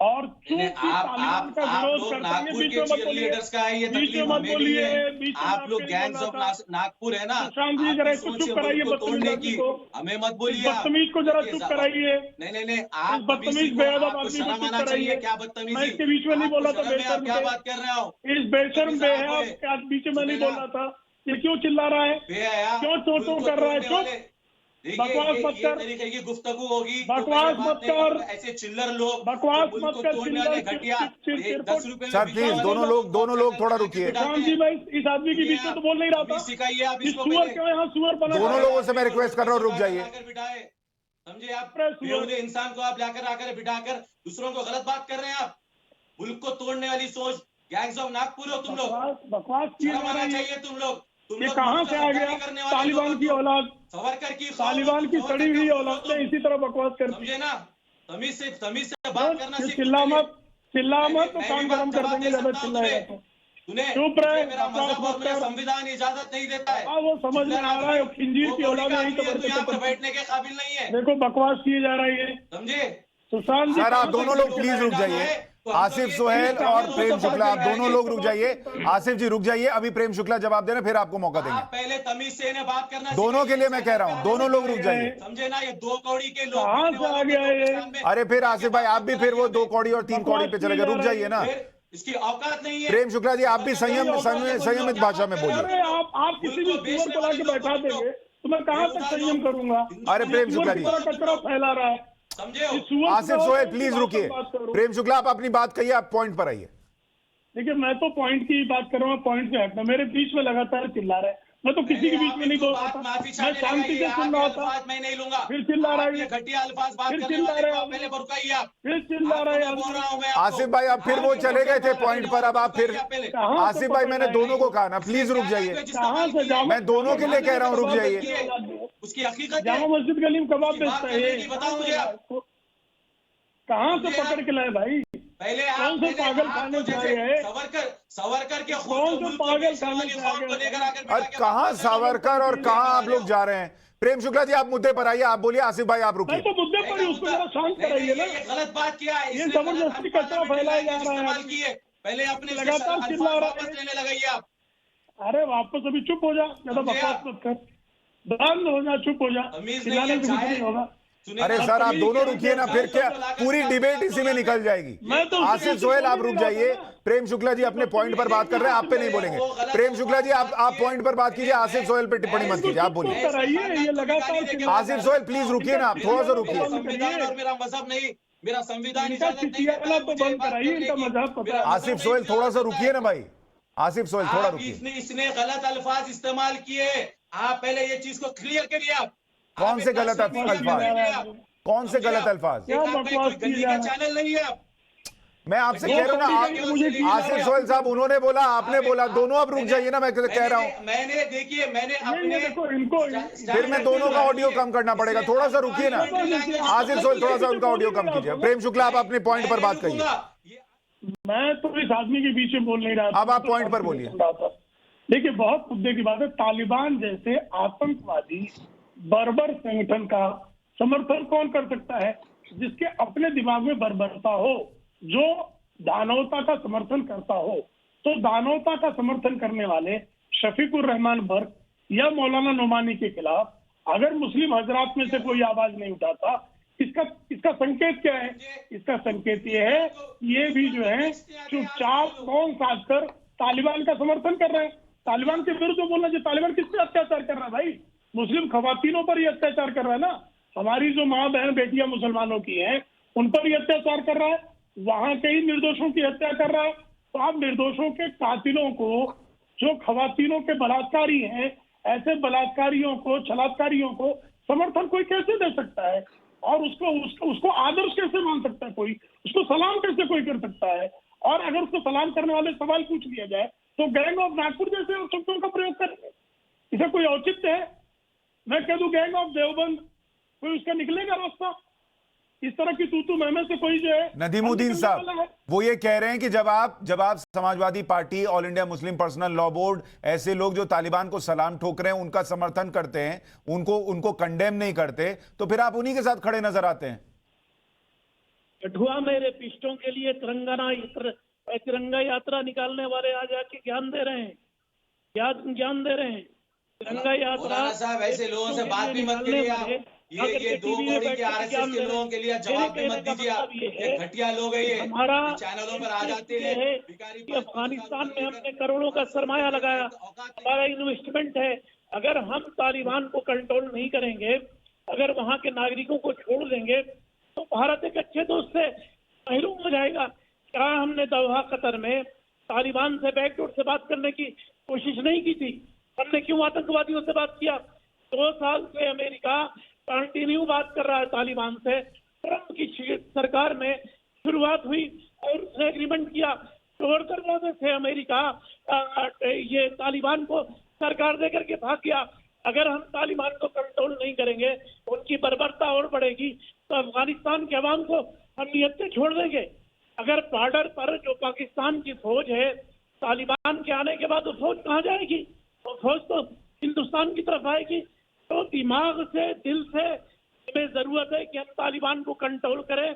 [SPEAKER 6] और
[SPEAKER 7] आप लोग नागपुर के चीयरलीडर्स का है, ये तकलीफ हमें भी है। आप लोग गैंग्स ऑफ नागपुर है ना, तोड़ने की हमें मत बोलिए।
[SPEAKER 6] बदतमीज को जरा चुप कराइए।
[SPEAKER 7] नहीं, आप बदतमीज शर्म आना चाहिए। क्या बदतमीजी?
[SPEAKER 6] इसके बीच में नहीं बोला था,
[SPEAKER 7] आप क्या बात कर रहे हो?
[SPEAKER 6] इस बेशर्म बेहया बीच में नहीं बोला था। ये क्यों चिल्ला रहा है, क्यों चोटों कर रहा है? बकवास मत
[SPEAKER 7] ये
[SPEAKER 6] कर,
[SPEAKER 7] तरीके की गुफ्तगू होगी,
[SPEAKER 6] बकवास मत कर,
[SPEAKER 7] ऐसे चिल्लर लोग,
[SPEAKER 6] बकवास मत कर,
[SPEAKER 7] तोड़ने वाले घटिया, 10 रुपए में
[SPEAKER 1] सर
[SPEAKER 7] बिकने
[SPEAKER 1] प्लीज
[SPEAKER 7] वाले
[SPEAKER 1] दोनों लोग थोड़ा रुकिए।
[SPEAKER 6] सुशांत जी, मैं इस आदमी के बीच में तो बोल नहीं रहा था।
[SPEAKER 7] सिखाइए आप
[SPEAKER 6] इस
[SPEAKER 7] इसको,
[SPEAKER 6] सुअर क्यों यहाँ सुअर बना?
[SPEAKER 1] दोनों लोगों से मैं रिक्वेस्ट कर रहा हूँ, रुक जाइए।
[SPEAKER 7] समझे आप, बेहुदे इंसान को आप लाकर आकर बिठाकर दूसरों को गलत बात कर रहे हैं आप। मुल्क को तोड़ने वाली सोच, गैंग्स ऑफ नागपुर हो तुम लोग,
[SPEAKER 6] बकवास किया
[SPEAKER 7] शर्म
[SPEAKER 6] जा रहा
[SPEAKER 7] आना
[SPEAKER 6] है।
[SPEAKER 7] चाहिए तुम लोग।
[SPEAKER 6] ये कहाँ से आ गया? तालिबान की औलाद,
[SPEAKER 7] सावरकर की
[SPEAKER 6] तालिबान की सड़ी हुई औलाद ने इसी तरह बकवास कर,
[SPEAKER 7] समझे ना? तमीज से बात करना सीख।
[SPEAKER 6] चिल्ला मत तो काम गरम कर देंगे ज्यादा चिल्लाएगा तो। चुप रहे,
[SPEAKER 7] मेरा मजहब और मेरा संविधान इजाजत नहीं देता है।
[SPEAKER 6] वो समझ में आ रहा है, खिंजीर की औलाद है,
[SPEAKER 7] यहाँ पर बैठने के काबिल नहीं है।
[SPEAKER 6] देखो बकवास किए जा रही है,
[SPEAKER 7] समझे?
[SPEAKER 6] सुशांत जी।
[SPEAKER 1] सर आप दोनों लोग प्लीज रुक जाइए। आसिफ सोहेल और प्रेम शुक्ला, आप दोनों लोग रुक जाइए। आसिफ जी रुक जाइए, अभी प्रेम शुक्ला जवाब दे रहे, फिर आपको मौका देंगे।
[SPEAKER 7] पहले तमीज से इन्हें बात करना,
[SPEAKER 1] दोनों के लिए मैं कह रहा हूँ, दोनों लोग रुक जाइए।
[SPEAKER 7] समझे ना? ये 2 कौड़ी के लोग
[SPEAKER 6] कहाँ से आ गया ये?
[SPEAKER 1] अरे फिर आसिफ भाई आप भी फिर वो 2 कौड़ी और 3 कौड़ी पे चले गए, रुक जाइए ना।
[SPEAKER 7] इसकी औकात नहीं है।
[SPEAKER 1] प्रेम शुक्ला जी आप भी संयमित भाषा में बोलिए।
[SPEAKER 6] अरे आप किसी भी सुअर को लाके बैठा देंगे तो मैं कहाँ तक संयम करूंगा?
[SPEAKER 1] अरे प्रेम शुक्ला जी,
[SPEAKER 6] कचरा फैला रहा है।
[SPEAKER 7] समझे?
[SPEAKER 1] आसिफ सोहेल प्लीज रुकिए। प्रेम शुक्ला आप अपनी बात कहिए, आप पॉइंट पर आइए।
[SPEAKER 6] देखिए मैं तो पॉइंट की बात कर रहा हूँ, पॉइंट से हटना। मेरे बीच में लगातार चिल्ला रहे, मैं तो किसी के बीच में नहीं बोल रहा था, मैं शांति से सुन रहा था।
[SPEAKER 7] मैं नहीं लूंगा,
[SPEAKER 6] फिर चिल्ला रहा है,
[SPEAKER 7] घटिया अल्फाज बात
[SPEAKER 6] फिर
[SPEAKER 7] करने
[SPEAKER 6] चिल्ला
[SPEAKER 7] वाले
[SPEAKER 6] रहे
[SPEAKER 7] को पहले भड़काइए आप।
[SPEAKER 6] फिर चिल्ला रहे हैं।
[SPEAKER 7] बोल रहा हूं मैं
[SPEAKER 1] आसिफ भाई अब फिर वो चले गए थे पॉइंट पर, अब आप फिर। आसिफ भाई मैंने दोनों को कहा ना, प्लीज रुक जाइए।
[SPEAKER 6] कहाँ से जामा?
[SPEAKER 1] मैं दोनों के लिए कह रहा हूँ, रुक जाइए।
[SPEAKER 7] उसकी हकीकत
[SPEAKER 6] जामा मस्जिद गली में कबाब बेचता है,
[SPEAKER 7] बताओ मुझे आप।
[SPEAKER 6] कहाँ से पकड़ के लाए भाई?
[SPEAKER 7] पहले
[SPEAKER 6] कौन से पागल खाने से आए हैं?
[SPEAKER 7] सावरकर के
[SPEAKER 6] कौन से पागल खाने से आ गए?
[SPEAKER 1] और कहाँ सावरकर और कहाँ आप लोग जा रहे हैं? प्रेम शुक्ला जी आप मुद्दे पर आइए, आप बोलिए। आसिफ भाई आप
[SPEAKER 6] मैं
[SPEAKER 1] रुकिए।
[SPEAKER 6] तो मुद्दे पर ही, उसको जरा शांत कराइए ना।
[SPEAKER 7] ये गलत बात किया है,
[SPEAKER 6] ये जबरदस्ती कचरा फैलाया जा रहा है।
[SPEAKER 7] पहले अपने
[SPEAKER 6] लगातार चिल्ला रहा है।
[SPEAKER 7] वापस लेने लगाइए आप।
[SPEAKER 6] अरे वापस अभी चुप हो जा, ज्यादा बकवास मत कर, बंद हो जा, चुप हो जा, चिल्लाने से कुछ नहीं होगा।
[SPEAKER 1] अरे सर आप दोनों रुकिए ना, फिर क्या पूरी डिबेट इसी में निकल जाएगी। आसिफ सोहेल आप रुक जाइए। प्रेम शुक्ला जी अपने पॉइंट पर बात कर रहे हैं, आप पे नहीं बोलेंगे। प्रेम शुक्ला जी आप पॉइंट पर बात कीजिए, आसिफ सोहेल पे टिप्पणी मत कीजिए, आप बोलिए।
[SPEAKER 6] ये लगातार
[SPEAKER 1] आसिफ सोहेल प्लीज रुकिए ना, आप थोड़ा सा रुकिए।
[SPEAKER 7] संविधान और मेरा मजहब नहीं, मेरा संविधान इजाजत नहीं
[SPEAKER 6] चिटियाला
[SPEAKER 7] देता
[SPEAKER 6] तो बंद कराइए, इनका मजाक पता है।
[SPEAKER 1] आसिफ सोहेल थोड़ा सा रुकिए ना भाई। आसिफ सोहेल थोड़ा रुकिए।
[SPEAKER 7] इसने गलत अल्फाज इस्तेमाल किए, आप पहले ये चीज को क्लियर करिए। आप
[SPEAKER 1] कौन से गलत अल्फाज? कौन से गलत अल्फाज?
[SPEAKER 6] क्या बकवास की जा रहा है?
[SPEAKER 7] चैनल नहीं है आप।
[SPEAKER 1] मैं आपसे कह रहा हूँ ना, आसिफ सोहेल साहब उन्होंने बोला, आपने बोला, दोनों आप रुक जाइए ना, मैं कह रहा हूँ।
[SPEAKER 7] मैंने देखिए, मैंने अपने
[SPEAKER 6] देखो इनको
[SPEAKER 1] फिर मैं दोनों का ऑडियो कम करना पड़ेगा, थोड़ा सा रुकिए ना। आसिफ सोहेल थोड़ा सा उनका ऑडियो कम कीजिए। प्रेम शुक्ला आप अपने पॉइंट पर बात करिए।
[SPEAKER 6] मैं तो इस आदमी के बीच में बोल नहीं रहा था।
[SPEAKER 1] अब आप पॉइंट पर बोलिए।
[SPEAKER 6] देखिए बहुत मुद्दे की बात है। तालिबान जैसे आतंकवादी बर्बर संगठन का समर्थन कौन कर सकता है? जिसके अपने दिमाग में बर्बरता हो, जो दानवता का समर्थन करता हो। तो दानवता का समर्थन करने वाले शफीकुर रहमान बर्क या मौलाना नोमानी के खिलाफ अगर मुस्लिम हजरात में से कोई आवाज नहीं उठाता, इसका संकेत क्या है? इसका संकेत ये है, ये भी जो है चुपचाप मौन साध कर तालिबान का समर्थन कर रहे हैं। तालिबान के विरुद्ध बोलना चाहिए। तालिबान किस पे अत्याचार कर रहा है भाई? मुस्लिम खवातीनों पर ही अत्याचार कर रहा है ना। हमारी जो माँ बहन बेटियां मुसलमानों की हैं, उन पर ही अत्याचार कर रहा है। वहां के ही निर्दोषों की हत्या कर रहा है। तो आप निर्दोषों के कातिलों को, जो खवातीनों के बलात्कारी हैं, ऐसे बलात्कारियों को, छलात्कारियों को समर्थन कोई कैसे दे सकता है? और उसको आदर्श कैसे मान सकता है कोई? उसको सलाम कैसे कोई कर सकता है? और अगर उसको सलाम करने वाले सवाल पूछ लिया जाए तो गैंग ऑफ नागपुर जैसे शब्दों का प्रयोग करेंगे। इसे कोई औचित्य है? मैं कह दूं गैंग ऑफ देवबंद, कोई उसका निकलेगा रास्ता? इस तरह की तू मैं से कोई जो है
[SPEAKER 1] नदीमुद्दीन साहब वो ये कह रहे हैं कि जब आप Samajwadi party, all India Muslim personal law board, ऐसे लोग जो तालिबान को सलाम ठोक रहे हैं, उनका समर्थन करते हैं, उनको कंडेम नहीं करते, तो फिर आप उन्हीं के साथ खड़े नजर आते हैं।
[SPEAKER 5] कठुआ में रेपिस्टों के लिए तिरंगा यात्रा निकालने वाले आज आके ज्ञान दे रहे हैं, ज्ञान दे रहे हैं। तिरंगा यात्रा
[SPEAKER 7] साहब ऐसे लोगों से बात भी मत करिए आप। ये 2 कौड़ी के आरएसएस के लोगों के लिए जवाब भी मत दीजिए आप। ये घटिया लोग हैं, ये
[SPEAKER 5] हमारा
[SPEAKER 7] चैनलों पर आ जाते हैं।
[SPEAKER 5] अफगानिस्तान में हमने करोड़ों का सरमाया लगाया, हमारा इन्वेस्टमेंट है। अगर हम तालिबान को कंट्रोल नहीं करेंगे अगर वहां के नागरिकों को छोड़ देंगे तो भारत एक अच्छे दोस्त से महरूम हो जाएगा। क्या हमने दोहा कतर में तालिबान से बैकडोर से बात करने की कोशिश नहीं की थी? हमने क्यों आतंकवादियों से बात किया? 2 साल से अमेरिका कंटिन्यू बात कर रहा है तालिबान से। ट्रंप की सरकार में शुरुआत हुई और उसने एग्रीमेंट किया, तोड़ करवाने से अमेरिका ये तालिबान को सरकार दे करके भाग गया। अगर हम तालिबान को कंट्रोल नहीं करेंगे, उनकी बर्बरता और बढ़ेगी, तो अफगानिस्तान के अवाम को हम नियत से छोड़ देंगे। अगर बॉर्डर पर जो पाकिस्तान की फौज है, तालिबान के आने के बाद वो फौज कहाँ जाएगी? वो फौज तो हिंदुस्तान की तरफ आएगी। तो दिमाग से, दिल से हमें जरूरत है कि हम तालिबान को कंट्रोल करें,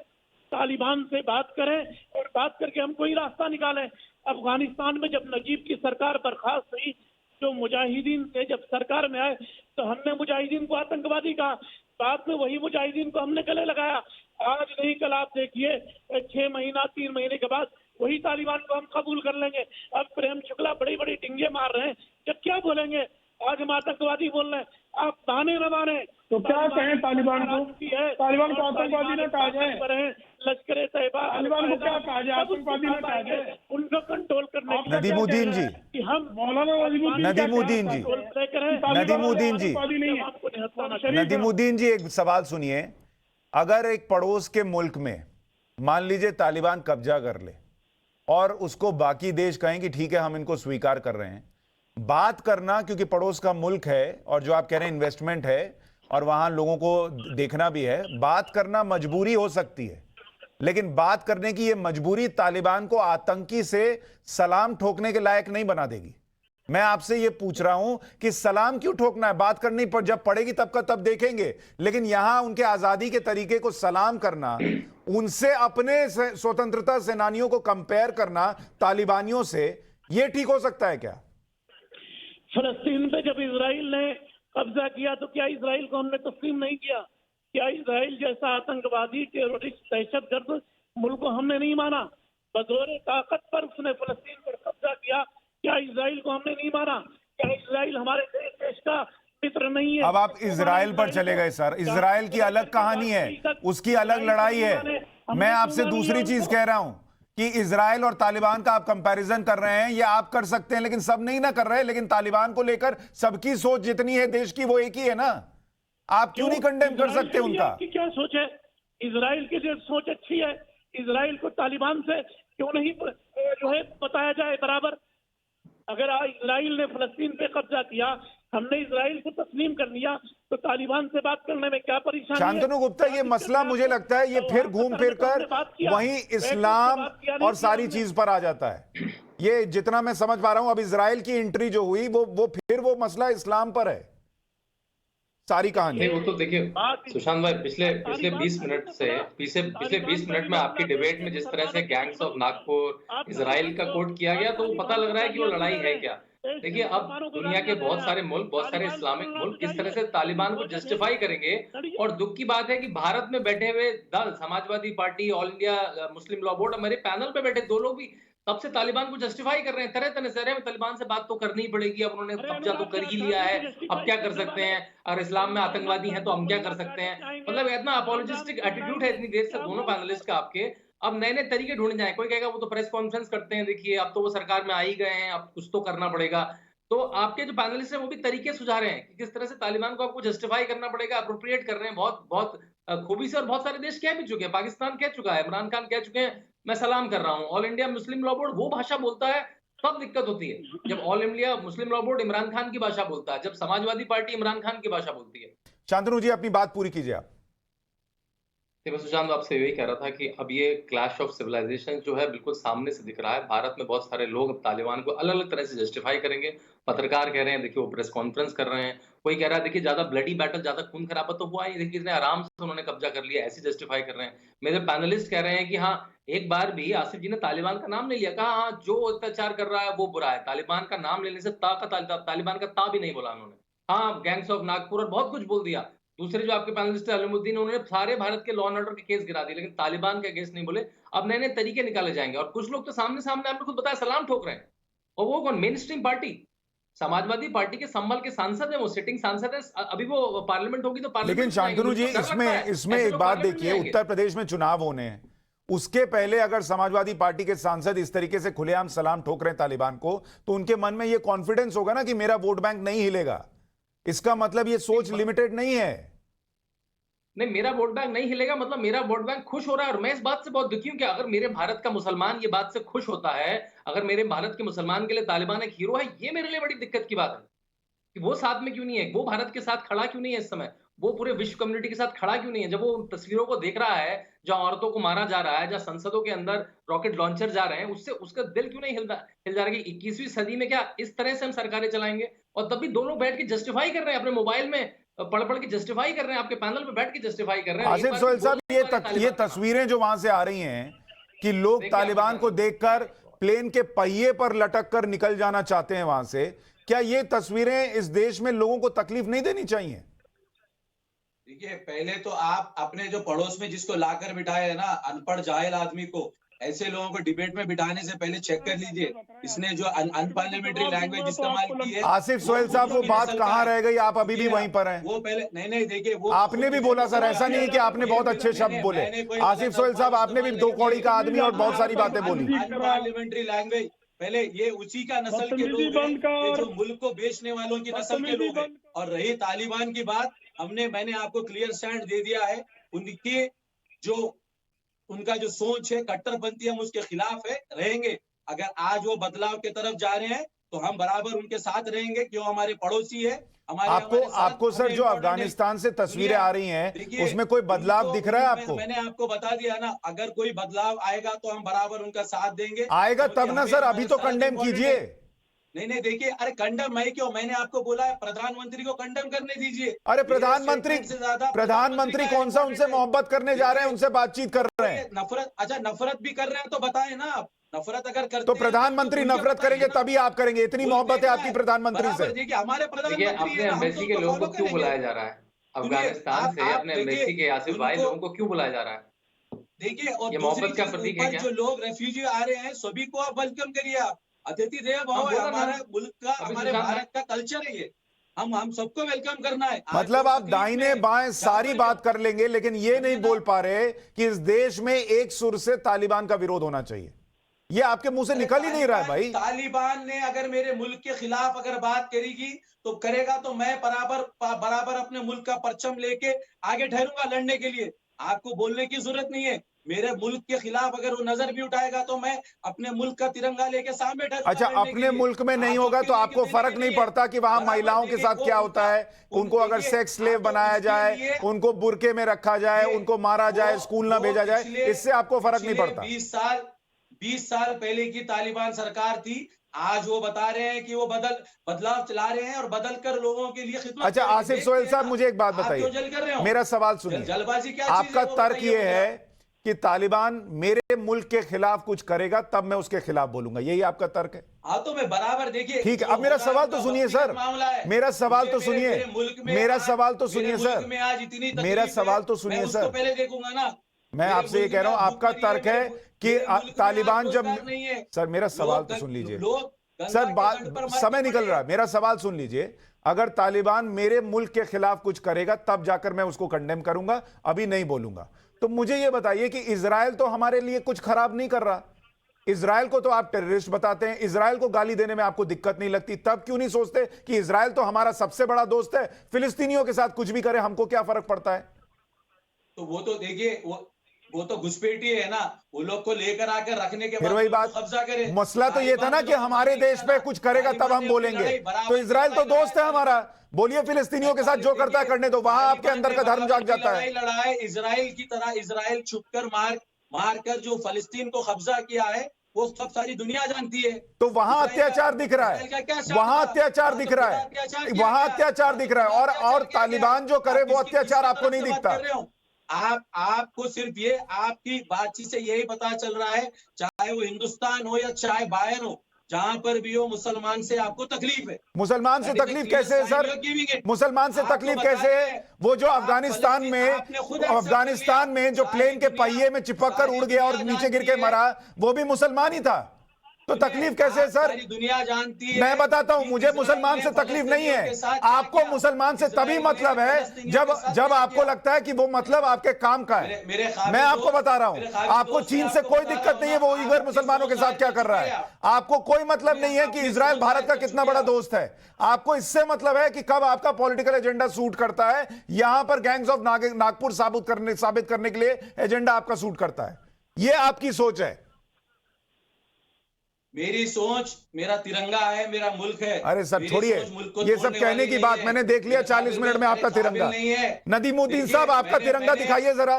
[SPEAKER 5] तालिबान से बात करें और बात करके हम कोई रास्ता निकालें। अफगानिस्तान में जब नजीब की सरकार बर्खास्त हुई, जो मुजाहिदीन थे जब सरकार में आए, तो हमने मुजाहिदीन को आतंकवादी कहा। बाद में वही मुजाहिदीन को हमने गले लगाया। आज नहीं कल आप देखिए 6 महीना 3 महीने के बाद वही तालिबान को हम कबूल कर लेंगे। अब प्रेम शुक्ला बड़ी बड़ी टिंगे मार रहे हैं, जब क्या बोलेंगे? आज हम आतंकवादी बोल रहे हैं, आप ताने न माने।
[SPEAKER 6] तो क्या कहें तालिबान को? तालिबान को आतंकवादी न कहा जाए,
[SPEAKER 5] लश्कर तैयबा
[SPEAKER 6] तालिबान को क्या कहा जाए? आतंकवादी न कहा जाए।
[SPEAKER 5] उनको कंट्रोल करने के लिए
[SPEAKER 1] नदीमुद्दीन जी,
[SPEAKER 5] कि हम
[SPEAKER 6] मौलाना
[SPEAKER 1] नदीमुद्दीन जी, नदीमुद्दीन जी, नदीमुद्दीन जी, एक सवाल सुनिए। अगर एक पड़ोस के मुल्क में मान लीजिए तालिबान कब्जा कर ले और उसको बाकी देश कहें कि ठीक है हम इनको स्वीकार कर रहे हैं, बात करना, क्योंकि पड़ोस का मुल्क है और जो आप कह रहे हैं इन्वेस्टमेंट है और वहां लोगों को देखना भी है, बात करना मजबूरी हो सकती है, लेकिन बात करने की ये मजबूरी तालिबान को आतंकी से सलाम ठोकने के लायक नहीं बना देगी। मैं आपसे ये पूछ रहा हूं कि सलाम क्यों ठोकना है? बात करनी पर जब पड़ेगी तब का तब देखेंगे, लेकिन यहां उनके आजादी के तरीके को सलाम करना, उनसे अपने स्वतंत्रता सेनानियों को कंपेयर करना तालिबानियों से, ये ठीक हो सकता है क्या?
[SPEAKER 5] फलस्तीन पे जब इजराइल ने कब्जा किया तो क्या इजराइल को हमने तस्लीम नहीं किया? क्या इजराइल जैसा आतंकवादी, टेररिस्ट, दहशतगर्द मुल्क को हमने नहीं माना? बदौर ताकत पर उसने फलस्तीन पर कब्जा किया, क्या इजराइल को हमने नहीं माना? क्या इजराइल हमारे देश का मित्र नहीं है?
[SPEAKER 1] अब आप इजराइल पर चले गए सर। इजराइल की अलग कहानी है, उसकी अलग लड़ाई है। मैं आपसे दूसरी चीज कह रहा हूं कि इजराइल और तालिबान का आप कंपैरिजन कर रहे हैं, ये आप कर सकते हैं, लेकिन सब नहीं ना कर रहे। लेकिन तालिबान को लेकर सबकी सोच जितनी है देश की वो एक ही है ना, आप क्यों नहीं कंडेम कर सकते उनका?
[SPEAKER 5] आपकी क्या सोच है? इजराइल की जो सोच अच्छी है, इजराइल को तालिबान से क्यों नहीं जो है बताया जाए बराबर? अगर इजराइल ने फलस्तीन पे कब्जा किया, हमने इजराइल को तस्लीम कर लिया, तो तालिबान से बात करने में क्या परेशानी है?
[SPEAKER 1] शांतनु गुप्ता, ये मसला मुझे लगता है ये फिर घूम फिर कर वहीं इस्लाम और सारी चीज पर आ जाता है। ये जितना मैं समझ पा रहा हूं, अब इजराइल की एंट्री जो हुई वो फिर वो मसला इस्लाम पर है सारी कहानी।
[SPEAKER 8] नहीं, वो तो देखिए सुशांत भाई, पिछले 20 मिनट से पिछले 20 मिनट में आपकी डिबेट में जिस तरह से गैंग्स ऑफ नागपुर, इजराइल का कोट किया गया, तो पता लग रहा है कि वो लड़ाई है क्या। देखिए, अब दुनिया के बहुत सारे मुल्क, बहुत सारे इस्लामिक मुल्क किस तरह से तालिबान को जस्टिफाई करेंगे। और दुख की बात है कि भारत में बैठे हुए दल, Samajwadi party, all India Muslim law board, हमारे पैनल पे बैठे 2 लोग भी तब से तालिबान को जस्टिफाई कर रहे हैं तरह तरह से। अरे तालिबान से बात तो करनी ही पड़ेगी, अब उन्होंने कब्जा तो कर ही लिया है, अब क्या कर सकते हैं? अगर इस्लाम में आतंकवादी हैं तो हम क्या कर सकते हैं? मतलब इतना अपोलोजिस्टिक एटीट्यूड है इतनी देर से दोनों पैनलिस्ट का आपके। अब नए नए तरीके ढूंढे जाए। कोई कहेगा वो तो प्रेस कॉन्फ्रेंस करते हैं, देखिए अब तो वो सरकार में आ ही गए हैं, अब कुछ तो करना पड़ेगा। तो आपके जो पैनलिस्ट हैं वो भी तरीके सुझा रहे हैं कि किस तरह से तालिबान को आपको जस्टिफाई करना पड़ेगा, अप्रोप्रिएट कर रहे हैं बहुत खूबी से। और बहुत सारे देश कह भी चुके हैं, पाकिस्तान कह चुका है, इमरान खान कह चुके हैं मैं सलाम कर रहा हूं। All India Muslim law board वो भाषा बोलता है तब दिक्कत होती है, जब all India Muslim law board Imran Khan की भाषा बोलता है, जब समाजवादी पार्टी इमरान खान की भाषा बोलती है।
[SPEAKER 1] शांतनु जी, अपनी बात पूरी कीजिए आप।
[SPEAKER 8] देखो सुशांत, आपसे यही कह रहा था कि अब ये क्लैश ऑफ सिविलाइजेशन जो है बिल्कुल सामने से दिख रहा है। भारत में बहुत सारे लोग अब तालिबान को अलग अलग तरह से जस्टिफाई करेंगे। पत्रकार कह रहे हैं, देखिए वो प्रेस कॉन्फ्रेंस कर रहे हैं। कोई कह रहा है देखिए ज्यादा ब्लडी बैटल, ज्यादा खून खराबा तो हुआ ही, देखिए इतने आराम से उन्होंने कब्जा कर लिया, ऐसे जस्टिफाई कर रहे हैं। मेरे पैनलिस्ट कह रहे हैं कि हाँ, एक बार भी आसिफ जी ने तालिबान का नाम नहीं लिया, कहा हाँ जो अत्याचार कर रहा है वो बुरा है। तालिबान का नाम लेने से तालिबान का ता भी नहीं बोला उन्होंने। हाँ, गैंग्स ऑफ नागपुर और बहुत कुछ बोल दिया। दूसरे जो आपके पैनलिस्ट है अलीमुद्दीन, उन्होंने सारे भारत के लॉ एंड ऑर्डर के केस गिरा दिए, लेकिन तालिबान के केस नहीं बोले। अब नए नए तरीके निकाले जाएंगे। और कुछ लोग तो सामने आपने खुद बताया सलाम ठोक रहे हैं, और वो कौन? Main stream party. Samajwadi party के संभल के सांसद है, वो सिटिंग सांसद है। अभी वो पार्लियामेंट होगी तो पार्लियामेंट
[SPEAKER 1] लेकिन शांतनु जी, इसमें एक बात देखिए, उत्तर प्रदेश में चुनाव होने हैं, उसके पहले अगर समाजवादी पार्टी के सांसद इस तरीके से खुलेआम सलाम ठोक रहे हैं तालिबान को, तो उनके मन में यह कॉन्फिडेंस होगा ना कि मेरा वोट बैंक नहीं हिलेगा। इसका मतलब ये सोच लिमिटेड नहीं है।
[SPEAKER 8] नहीं, मेरा वोट बैंक नहीं हिलेगा मतलब मेरा वोट बैंक खुश हो रहा है। और मैं इस बात से बहुत दुखी हूं कि अगर मेरे भारत का मुसलमान ये बात से खुश होता है, अगर मेरे भारत के मुसलमान के लिए तालिबान एक हीरो है, ये मेरे लिए बड़ी दिक्कत की बात है कि वो साथ में क्यों नहीं है, वो भारत के साथ खड़ा क्यों नहीं है इस समय, वो पूरे विश्व कम्युनिटी के साथ खड़ा क्यों नहीं है। जब वो उन तस्वीरों को देख रहा है जहां औरतों को मारा जा रहा है, जहां संसदों के अंदर रॉकेट लॉन्चर जा रहे हैं, उससे उसका दिल क्यों नहीं हिल जा रहा है कि 21वीं सदी में क्या इस तरह से हम सरकारें चलाएंगे। और तब भी दोनों बैठ के जस्टिफाई कर रहे हैं, अपने मोबाइल में पढ़ के जस्टिफाई कर रहे हैं, आपके पैनल पे बैठ के जस्टिफाई कर रहे हैं।
[SPEAKER 1] आसिफ सोहेल साहब, ये तस्वीरें जो वहां से आ रही हैं कि लोग तालिबान को देखकर प्लेन के पहिए पर लटक कर निकल जाना चाहते हैं वहां से, क्या ये तस्वीरें इस देश में लोगों को तकलीफ नहीं देनी चाहिए?
[SPEAKER 7] देखिए, पहले तो आप अपने जो पड़ोस में जिसको लाकर बिठाए है ना, अनपढ़ जाहिल आदमी को, ऐसे लोगों को डिबेट में बिठाने से पहले चेक कर लीजिए इसने जो अनपार्लियामेंट्री लैंग्वेज इस्तेमाल की है।
[SPEAKER 1] आसिफ सोहेल साहब, वो बात कहां रह गई? आप अभी भी वहीं पर हैं।
[SPEAKER 7] वो पहले नहीं देखिए, वो
[SPEAKER 1] आपने भी बोला सर, ऐसा नहीं है कि आपने बहुत अच्छे शब्द बोले। आसिफ सोहेल साहब, आपने भी दो कौड़ी का आदमी और बहुत सारी बातें बोली।
[SPEAKER 7] अनपार्लियामेंट्री लैंग्वेज, पहले ये उसी का नस्ल के लोग हैं, जो मुल्क को बेचने वालों की नस्ल के लोग हैं। और रही तालिबान की बात, मैंने आपको क्लियर स्टैंड दे दिया है। उनका जो सोच है कट्टरपंथी, हम उसके खिलाफ रहेंगे। अगर आज वो बदलाव की तरफ जा रहे हैं तो हम बराबर उनके साथ रहेंगे, क्यों हमारे पड़ोसी है।
[SPEAKER 1] आपको सर जो अफगानिस्तान से तस्वीरें आ रही हैं, उसमें कोई बदलाव दिख रहा है आपको?
[SPEAKER 7] मैंने आपको बता दिया ना, अगर कोई बदलाव आएगा तो हम बराबर उनका साथ देंगे।
[SPEAKER 1] आएगा तब ना सर, अभी तो कंडेम कीजिए।
[SPEAKER 7] नहीं देखिए, अरे कंडेम मैं क्यों, मैंने आपको बोला है प्रधानमंत्री को कंडेम करने दीजिए।
[SPEAKER 1] अरे प्रधानमंत्री कौन सा उनसे मोहब्बत करने जा रहे हैं, उनसे बातचीत कर रहे हैं?
[SPEAKER 7] नफरत भी कर रहे हैं तो बताएं ना आप। नफरत अगर करते
[SPEAKER 1] तो प्रधानमंत्री नफरत करेंगे तभी आप करेंगे। इतनी मोहब्बत है आपकी प्रधानमंत्री से।
[SPEAKER 7] देखिए, हमारे
[SPEAKER 8] अपने एम्बेसी के लोगों को क्यों बुलाया जा रहा है अफगानिस्तान से? अपने एम्बेसी के आसिफ भाई लोगों को क्यों बुलाया जा रहा है?
[SPEAKER 7] देखिए, और
[SPEAKER 8] ये मोहब्बत का प्रतीक है क्या?
[SPEAKER 7] जो लोग रेफ्यूजी आ रहे हैं सभी को आप वेलकम करिए। आप अतिथि देव भव है, हमारे मुल्क का, हमारे भारत का कल्चर है ये। हम सबको वेलकम करना है।
[SPEAKER 1] मतलब आप दाहिने बाएं सारी बात कर लेंगे, लेकिन ये नहीं बोल पा रहे कि इस देश में एक सुर से तालिबान का विरोध होना चाहिए। ये आपके मुंह से निकल ही नहीं रहा है भाई।
[SPEAKER 7] तालिबान ने अगर मेरे मुल्क के खिलाफ अगर बात करेगी तो करेगा, तो मैं बराबर अपने मुल्क का परचम लेके आगे ठहरूंगा लड़ने के लिए। आपको बोलने की जरूरत नहीं है। मेरे मुल्क के खिलाफ अगर वो नजर भी उठाएगा तो मैं अपने मुल्क का तिरंगा लेके सामने ठहरूंगा।
[SPEAKER 1] अच्छा, अपने मुल्क में नहीं होगा तो आपको फर्क नहीं पड़ता कि वहां महिलाओं के साथ क्या होता है? उनको अगर सेक्स स्लेव बनाया जाए, उनको बुरके में रखा जाए, उनको मारा जाए, स्कूल ना भेजा जाए, इससे आपको फर्क नहीं पड़ता?
[SPEAKER 7] 20 साल पहले की तालिबान सरकार थी, आज वो बता रहे हैं कि वो बदलाव चला रहे हैं और बदल कर लोगों के लिए खिदमत।
[SPEAKER 1] अच्छा आसिफ सोहेल साहब, मुझे एक बात बताइए, मेरा सवाल सुनिए।
[SPEAKER 7] जलबाजी क्या?
[SPEAKER 1] आपका तर्क ये है कि तालिबान मेरे मुल्क के खिलाफ कुछ करेगा तब मैं उसके खिलाफ बोलूंगा, यही आपका तर्क है?
[SPEAKER 7] हाँ, तो मैं बराबर, देखिए
[SPEAKER 1] ठीक है। अब मेरा सवाल तो सुनिए सर, मेरा सवाल तो सुनिए, मेरा सवाल तो सुनिए सर, मेरा सवाल तो सुनिए सर।
[SPEAKER 7] पहले देखूंगा ना,
[SPEAKER 1] मैं आपसे ये कह रहा हूं, आपका तर्क है कि तालिबान जब, सर मेरा सवाल तो सुन लीजिए सर, बात समय निकल रहा है, मेरा सवाल सुन लीजिए। अगर तालिबान मेरे मुल्क के खिलाफ कुछ करेगा तब जाकर मैं उसको कंडेम करूंगा, अभी नहीं बोलूंगा। तो मुझे यह बताइए कि इजराइल तो हमारे लिए कुछ खराब नहीं कर रहा, इजराइल को तो आप टेररिस्ट बताते हैं, इजराइल को गाली देने में आपको दिक्कत नहीं लगती, तब क्यों नहीं सोचते कि इजराइल तो हमारा सबसे बड़ा दोस्त है, फिलिस्तीनियों के साथ कुछ भी करे हमको क्या फर्क पड़ता है?
[SPEAKER 7] तो वो तो देखिए, वो तो घुसपैठी है ना, वो लोग को लेकर आकर रखने के
[SPEAKER 1] फिर वही बात,
[SPEAKER 7] कब्जा करे।
[SPEAKER 1] मसला तो ये था ना कि हमारे देश पे कुछ करेगा तब हम बोलेंगे। तो इजराइल तो दोस्त है हमारा, बोलिए फिलिस्तीनियों के साथ जो करता है करने दो, वहां आपके अंदर का धर्म जाग जाता है।
[SPEAKER 7] लड़ाई इजराइल की तरह, इजराइल छुपकर मार कर जो फलस्तीन को कब्जा किया है वो सब सारी दुनिया जानती है।
[SPEAKER 1] तो वहां अत्याचार दिख रहा है, वहां अत्याचार दिख रहा है, वहां अत्याचार दिख रहा है, और तालिबान जो करे वो अत्याचार आपको नहीं दिखता।
[SPEAKER 7] आपको सिर्फ ये आपकी बातचीत से यही पता चल रहा है, चाहे वो हिंदुस्तान हो या चाहे बाहर हो, जहां पर भी हो मुसलमान से आपको तकलीफ है।
[SPEAKER 1] मुसलमान से तकलीफ कैसे है सर? मुसलमान से तकलीफ कैसे है? वो जो अफगानिस्तान में जो प्लेन के पहिए में चिपक कर उड़ गया और नीचे गिर के मरा, वो भी मुसलमान ही था। तो तकलीफ कैसे है सर?
[SPEAKER 7] सारी दुनिया जानती है।
[SPEAKER 1] मैं बताता हूं,
[SPEAKER 7] कि
[SPEAKER 1] मुझे मुसलमान से
[SPEAKER 7] इजराइल
[SPEAKER 1] तकलीफ
[SPEAKER 7] ने
[SPEAKER 1] नहीं है।
[SPEAKER 7] फलस्तीनियों के साथ क्या
[SPEAKER 1] आपको
[SPEAKER 7] किया?
[SPEAKER 1] मुसलमान से तभी
[SPEAKER 7] इजराइल ने
[SPEAKER 1] मतलब है
[SPEAKER 7] फलस्तीनियों
[SPEAKER 1] जब
[SPEAKER 7] के साथ
[SPEAKER 1] जब
[SPEAKER 7] क्या
[SPEAKER 1] आपको
[SPEAKER 7] किया?
[SPEAKER 1] लगता है कि वो मतलब आपके काम का है।
[SPEAKER 7] मेरे खाबी
[SPEAKER 1] मैं आपको
[SPEAKER 7] दोस्त-
[SPEAKER 1] बता रहा
[SPEAKER 7] मेरे
[SPEAKER 1] हूं,
[SPEAKER 7] खाबी
[SPEAKER 1] आपको
[SPEAKER 7] दोस्त
[SPEAKER 1] चीन
[SPEAKER 7] ने
[SPEAKER 1] से
[SPEAKER 7] आपको
[SPEAKER 1] कोई
[SPEAKER 7] बता
[SPEAKER 1] दिक्कत
[SPEAKER 7] रहा
[SPEAKER 1] नहीं है,
[SPEAKER 7] हूं
[SPEAKER 1] वो
[SPEAKER 7] ना,
[SPEAKER 1] उइगर
[SPEAKER 7] आप
[SPEAKER 1] मुसलमानों के
[SPEAKER 7] अपनी
[SPEAKER 1] साथ क्या कर रहा है।
[SPEAKER 7] सोच
[SPEAKER 1] आपको कोई मतलब नहीं है कि
[SPEAKER 7] आपकी
[SPEAKER 1] इजराइल
[SPEAKER 7] सोच
[SPEAKER 1] भारत का
[SPEAKER 7] कर
[SPEAKER 1] कितना
[SPEAKER 7] चुके
[SPEAKER 1] बड़ा
[SPEAKER 7] आप।
[SPEAKER 1] दोस्त है। आपको इससे मतलब है कि कब आपका पॉलिटिकल एजेंडा सूट करता है। यहां पर गैंग्स ऑफ नागपुर साबित करने के लिए एजेंडा आपका सूट करता है। यह आपकी सोच है।
[SPEAKER 7] मेरी सोच, मेरा तिरंगा है, मेरा मुल्क है।
[SPEAKER 1] अरे सर
[SPEAKER 7] मेरी
[SPEAKER 1] छोड़िए,
[SPEAKER 7] सोच मुल्क को
[SPEAKER 1] ये सब
[SPEAKER 7] तोड़ने
[SPEAKER 1] कहने
[SPEAKER 7] वाली
[SPEAKER 1] की
[SPEAKER 7] नहीं
[SPEAKER 1] बात
[SPEAKER 7] है।
[SPEAKER 1] मैंने देख लिया।
[SPEAKER 7] मेरे
[SPEAKER 1] 40
[SPEAKER 7] काबिल
[SPEAKER 1] मिनट में
[SPEAKER 7] दोस्त
[SPEAKER 1] आपका
[SPEAKER 7] मेरे काबिल
[SPEAKER 1] तिरंगा।
[SPEAKER 7] नहीं है।
[SPEAKER 1] नदीमुद्दीन
[SPEAKER 7] देखिए,
[SPEAKER 1] साहब, आपका तिरंगा दिखाइए जरा।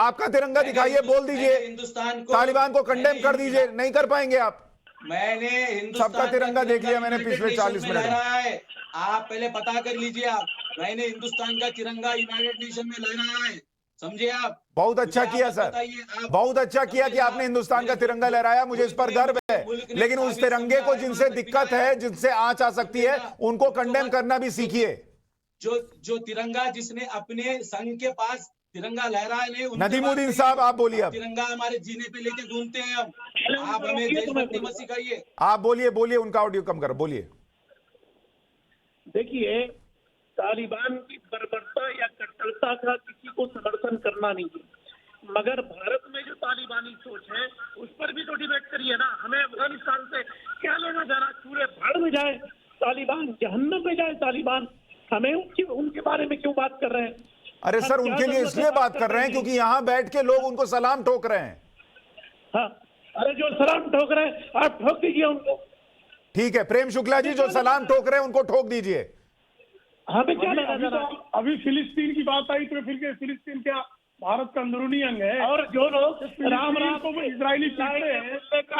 [SPEAKER 1] आपका तिरंगा दिखाइए, बोल दीजिए।
[SPEAKER 7] हिंदुस्तान को,
[SPEAKER 1] तालिबान को कंडेम कर दीजिए। नहीं कर पाएंगे आप।
[SPEAKER 7] मैंने हिंदुस्तान
[SPEAKER 1] सबका तिरंगा देख लिया मैंने
[SPEAKER 7] यूनाइटेड
[SPEAKER 1] पिछले
[SPEAKER 7] नेशन
[SPEAKER 1] 40
[SPEAKER 7] में
[SPEAKER 1] मिनट में।
[SPEAKER 7] लहराया है। आप पहले पता कर लीजिए। आप, मैंने हिंदुस्तान का तिरंगा यूनाइटेड नेशन में लहराया है, समझे आप?
[SPEAKER 1] बहुत अच्छा
[SPEAKER 7] मुझे
[SPEAKER 1] किया
[SPEAKER 7] आप
[SPEAKER 1] सर,
[SPEAKER 7] बताइए, आप
[SPEAKER 1] बहुत अच्छा किया कि आपने हिंदुस्तान का तिरंगा लहराया। मुझे इस पर गर्व है। लेकिन उस तिरंगे को जिनसे दिक्कत है, जिनसे आंच आ सकती है, उनको कंडेम करना भी सीखिए।
[SPEAKER 7] जो तिरंगा जिसने अपने संघ के पास तिरंगा लहराया नहीं, उनके
[SPEAKER 1] नदीमुद्दीन
[SPEAKER 7] बात
[SPEAKER 1] साहब,
[SPEAKER 7] करिए।
[SPEAKER 1] आप बोलिए अब।
[SPEAKER 7] तिरंगा हमारे जीने पे लेके घूमते हैं हम। आप हमें देशभक्ति मत सिखाइए।
[SPEAKER 1] आप बोलिए, उनका ऑडियो कम करो, बोलिए।
[SPEAKER 5] देखिए, तालिबान की बर्बरता या कट्टरता का किसी को समर्थन करना नहीं है, मगर भारत में जो तालिबानी सोच है उस पर भी तो डिबेट करिए ना। हमें अफगानिस्तान से क्या लेना देना? पूरे भाड़ में जाए तालिबान, जहन्नम में जाए तालिबान, हमें उनके बारे में क्यों बात कर रहे हैं?
[SPEAKER 1] अरे सर, उनके लिए इसलिए बात कर रहे हैं क्योंकि यहां बैठ के लोग उनको सलाम ठोक रहे हैं।
[SPEAKER 5] हाँ, अरे जो सलाम ठोक रहे हैं आप ठोक दीजिए उनको।
[SPEAKER 1] ठीक है, प्रेम शुक्ला जी, जो सलाम ठोक रहे हैं उनको ठोक दीजिए।
[SPEAKER 5] हमें क्या लेना देना?
[SPEAKER 6] अभी फिलिस्तीन की बात आई तो फिर फिलिस्तीन क्या भारत का अंदरूनी अंग है?
[SPEAKER 5] और जो लोग राम राम
[SPEAKER 6] को इजरायली पीटते हैं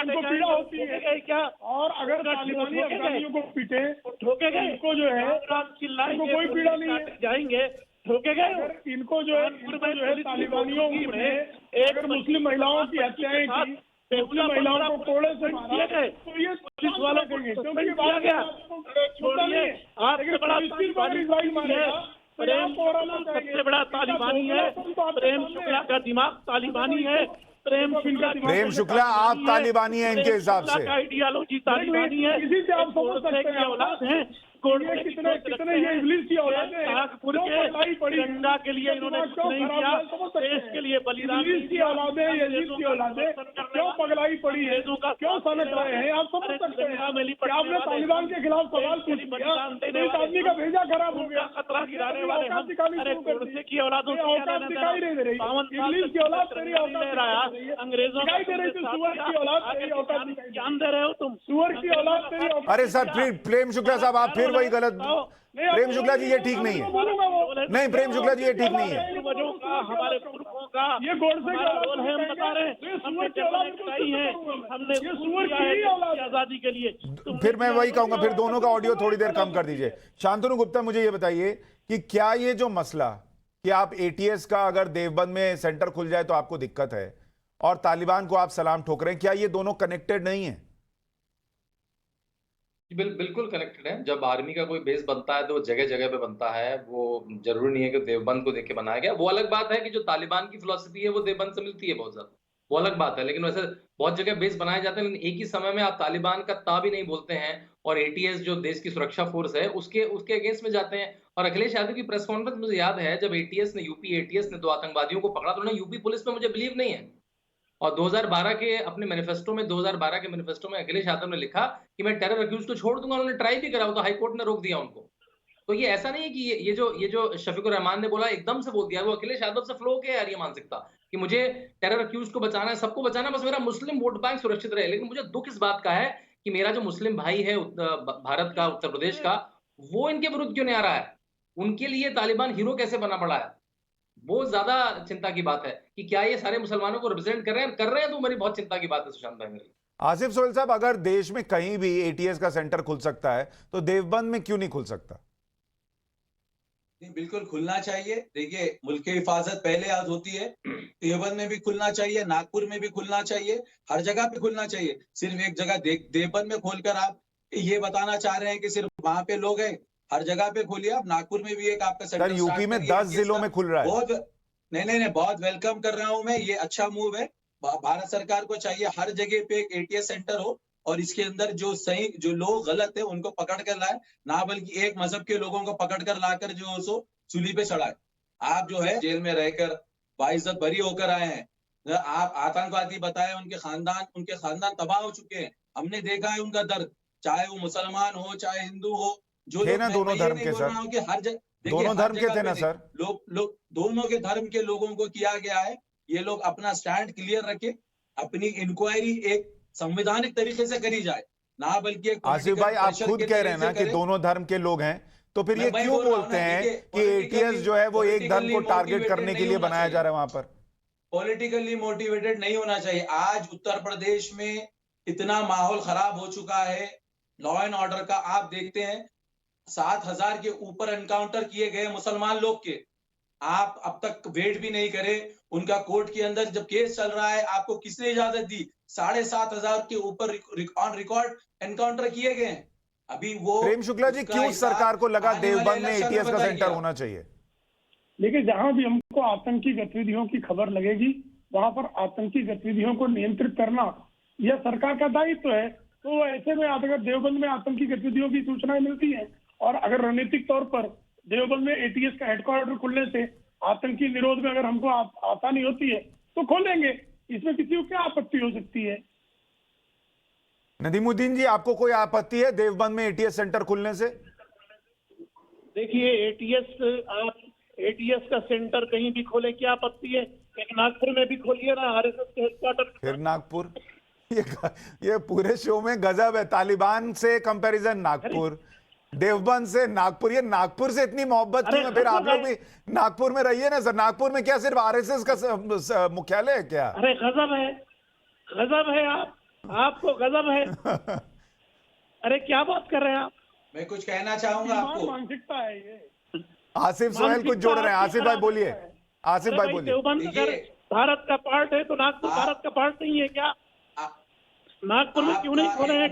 [SPEAKER 6] उनको पीड़ा होती है
[SPEAKER 5] क्या?
[SPEAKER 6] और अगर तालिबानी अफगानियों को पीटे
[SPEAKER 5] ठोके गए,
[SPEAKER 6] इनको जो है
[SPEAKER 5] चिल्लाएंगे,
[SPEAKER 6] कोई पीड़ा नहीं है।
[SPEAKER 5] जाएंगे, ठोके गए।
[SPEAKER 6] अगर इनको जो है तालिबानियों ने अगर मुस्लिम महिलाओं की हत्याएं की, मुस्लिम महिलाओं को कोड़े से मारा, तो ये पुलिस वालों को क्योंकि ये बात
[SPEAKER 5] छोड़िए, आपसे बड़ा
[SPEAKER 6] इजराइल मारेगा।
[SPEAKER 5] सबसे बड़ा तालिबानी है प्रेम शुक्ला का दिमाग, तालिबानी है प्रेम
[SPEAKER 1] शुक्ला। आप तालिबानी हैं इनके हिसाब से।
[SPEAKER 5] आइडियोलॉजी तालिबानी है।
[SPEAKER 6] इसी से आप समझ सकते हैं
[SPEAKER 5] औलाद है।
[SPEAKER 6] कितने ये इब्लीस की औलादें हैं।
[SPEAKER 5] नागपुर के तिरंगा के लिए इन्होंने कुछ नहीं किया, देश के लिए बलिदान
[SPEAKER 6] इब्लीस की औलादें, यजीद की औलादें क्यों पगलाई पड़ी है, क्यों सनक रहे हैं? आप समझ सकते हैं कि आपने तालिबान के खिलाफ सवाल पूछ लिया तो इस आदमी का भेजा खराब हो गया।
[SPEAKER 5] खतरा गिराने वाले
[SPEAKER 6] औकात दिखानी शुरू कर दी।
[SPEAKER 5] की औलादों
[SPEAKER 6] ये औकात दिखाई नहीं दे रही। इब्लीस की औलाद तेरी औकात दिखाई दे रही है।
[SPEAKER 5] अंग्रेजों
[SPEAKER 6] दिखाई दे रही थी सुअर की औलाद तेरी औकात दिखाई दे रही है।
[SPEAKER 5] जान दे रहे हो तुम,
[SPEAKER 6] सुअर की औलाद तेरी औकात।
[SPEAKER 1] अरे सर, प्रेम शुक्ला साहब, आप फिर वही गलत। प्रेम शुक्ला जी, ये ठीक नहीं है। नहीं, प्रेम शुक्ला जी, ये ठीक नहीं है।
[SPEAKER 5] हमारे पुरखों का
[SPEAKER 6] ये गोडसे
[SPEAKER 5] हमारा रोल है, हम बता रहे हैं। हमने जंगल कटाई है, हमने आजादी के लिए।
[SPEAKER 1] फिर मैं वही कहूंगा, फिर दोनों का ऑडियो थोड़ी देर कम कर दीजिए। शांतनु गुप्ता, मुझे ये बताइए कि क्या ये जो मसला कि आप एटीएस का अगर देवबंद में सेंटर खुल जाए तो आपको दिक्कत है, और तालिबान को आप सलाम ठोक रहे हैं, क्या ये दोनों कनेक्टेड नहीं है?
[SPEAKER 8] बिल्कुल कनेक्टेड है। जब आर्मी का कोई बेस बनता है तो वो जगह जगह पे बनता है। वो जरूरी नहीं है कि देवबंद को देख के बनाया गया। वो अलग बात है कि जो तालिबान की फिलॉसफी है वो देवबंद से मिलती है बहुत ज्यादा, वो अलग बात है। लेकिन वैसे बहुत जगह बेस बनाए जाते हैं, लेकिन एक ही समय में आप तालिबान का ता भी नहीं बोलते हैं और एटीएस जो देश की सुरक्षा फोर्स है उसके अगेंस्ट में जाते हैं। और अखिलेश यादव की प्रेस कॉन्फ्रेंस मुझे याद है, जब यूपी एटीएस ने 2 आतंकवादियों को पकड़ा तो उन्होंने यूपी पुलिस में मुझे बिलीव नहीं है। और 2012 के अपने मैनिफेस्टो में 2012 के मैनिफेस्टो में अखिलेश यादव ने लिखा कि मैं टेरर अक्यूज को छोड़ दूंगा। उन्होंने ट्राई भी करा, तो हाई कोर्ट ने रोक दिया उनको। तो ये ऐसा नहीं है कि ये जो शफीकुर रहमान ने बोला एकदम से बोल दिया, वो अखिलेश यादव से फ्लो के यार ये मानसिकता कि मुझे टेरर अक्यूज को बचाना है, सबको बचाना है, बस मेरा मुस्लिम वोट बैंक सुरक्षित रहे। लेकिन मुझे दुख इस बात का है कि मेरा जो मुस्लिम भाई है भारत का, उत्तर प्रदेश का, वो इनके विरुद्ध क्यों नहीं आ रहा है? उनके लिए तालिबान हीरो कैसे बना पड़ा है? वो ज्यादा चिंता की बात है कि क्या ये सारे मुसलमानों को रिप्रेजेंट कर रहे हैं तो मेरी बहुत चिंता की बात है सुशांत भाई मेरी।
[SPEAKER 1] आसिफ सोहेल साहब, अगर देश में कहीं भी एटीएस का सेंटर खुल सकता है तो देवबंद में क्यों नहीं खुल सकता?
[SPEAKER 7] बिल्कुल खुलना चाहिए। देखिए, मुल्क की हिफाजत पहले आज होती है। देवबंद में भी खुलना चाहिए, नागपुर में भी खुलना चाहिए, हर जगह पे खुलना चाहिए। सिर्फ एक जगह देवबंद में खोलकर आप ये बताना चाह रहे हैं कि सिर्फ वहां पे लोग हैं? हर जगह पे खोलिए आप। नागपुर में भी एक आपका सेंटर
[SPEAKER 1] सर, यूपी में 10 जिलों में खुल रहा है।
[SPEAKER 7] बहुत नहीं, बहुत वेलकम कर रहा हूं मैं। ये अच्छा मूव है। भारत सरकार को चाहिए हर जगह पे एक एटीएस सेंटर हो, और इसके अंदर जो सही जो लोग गलत है उनको पकड़ कर लाए, ना बल्कि एक मजहब के लोगों को पकड़ कर लाकर जो सो चूल्ही पे चढ़ाए। आप जो है जेल में रहकर बाइज्जत बरी होकर आए हैं, आप आतंकवादी बताए, उनके खानदान तबाह हो चुके हैं। हमने देखा है उनका दर्द, चाहे वो मुसलमान हो चाहे हिंदू हो, जो
[SPEAKER 1] थे ना दोनों धर्म के सर,
[SPEAKER 7] हर जगह
[SPEAKER 1] दोनों धर्म के थे ना सर,
[SPEAKER 7] लोग दोनों के धर्म के लोगों को किया गया है। ये लोग अपना स्टैंड क्लियर रखे, अपनी इंक्वायरी एक संवैधानिक तरीके से करी जाए, ना बल्कि एक
[SPEAKER 1] आसिफ भाई आप खुद कह रहे हैं ना कि दोनों धर्म के लोग हैं, तो फिर ये क्यों बोलते हैं कि एटीएस जो है वो एक धर्म को टारगेट करने के लिए बनाया जा रहा है? वहां पर
[SPEAKER 7] पॉलिटिकली मोटिवेटेड नहीं होना चाहिए। आज उत्तर प्रदेश में इतना माहौल खराब हो चुका है लॉ एंड ऑर्डर का, आप देखते हैं 7,000 के ऊपर एनकाउंटर किए गए मुसलमान लोग के, आप अब तक वेट भी नहीं करे उनका कोर्ट के अंदर जब केस चल रहा है, आपको किसने इजाजत दी? 7,500 के ऊपर ऑन रिकॉर्ड एनकाउंटर किए गए हैं। अभी वो
[SPEAKER 1] प्रेम शुक्ला जी, क्यों सरकार को लगा देवबंद में एटीएस का सेंटर होना चाहिए?
[SPEAKER 6] देखिए, जहां भी हमको आतंकी गतिविधियों की खबर लगेगी वहां पर आतंकी गतिविधियों को नियंत्रित करना यह सरकार का दायित्व है। तो ऐसे में अगर देवबंद में आतंकी गतिविधियों की सूचनाएं मिलती हैं और अगर रणनीतिक तौर पर देवबंद में एटीएस का हेडक्वार्टर खुलने से आतंकी निरोध में अगर हमको आसानी होती है तो खोलेंगे, इसमें किसी को क्या आपत्ति हो सकती है?
[SPEAKER 1] नदीमुद्दीन जी, आपको कोई आपत्ति है देवबंद में एटीएस सेंटर खुलने से?
[SPEAKER 5] देखिए, एटीएस का सेंटर कहीं भी खोले क्या आपत्ति है? एक नागपुर में भी खोलिए ना, आरएसएस के हेडक्वार्टर।
[SPEAKER 1] फिर नागपुर, ये पूरे शो में गजब है। तालिबान से कंपैरिजन नागपुर, देवबंद से नागपुर, ये नागपुर से इतनी मोहब्बत क्यों है? फिर आप लोग भी नागपुर में रहिए ना सर। नागपुर में क्या सिर्फ आरएसएस का मुख्यालय है क्या?
[SPEAKER 5] अरे गजब है, गजब है, आपको गजब है। अरे क्या बात कर रहे हैं आप?
[SPEAKER 7] मैं कुछ कहना चाहूंगा आपको।
[SPEAKER 6] मानसिकता है ये।
[SPEAKER 1] आसिफ सोहेल कुछ जोड़ रहे हैं। आसिफ भाई बोलिए, आसिफ भाई बोलिए।
[SPEAKER 5] देवबंद अगर भारत का पार्ट है तो नागपुर भारत का पार्ट नहीं है क्या? नागपुर में क्यों नहीं खोले हैं?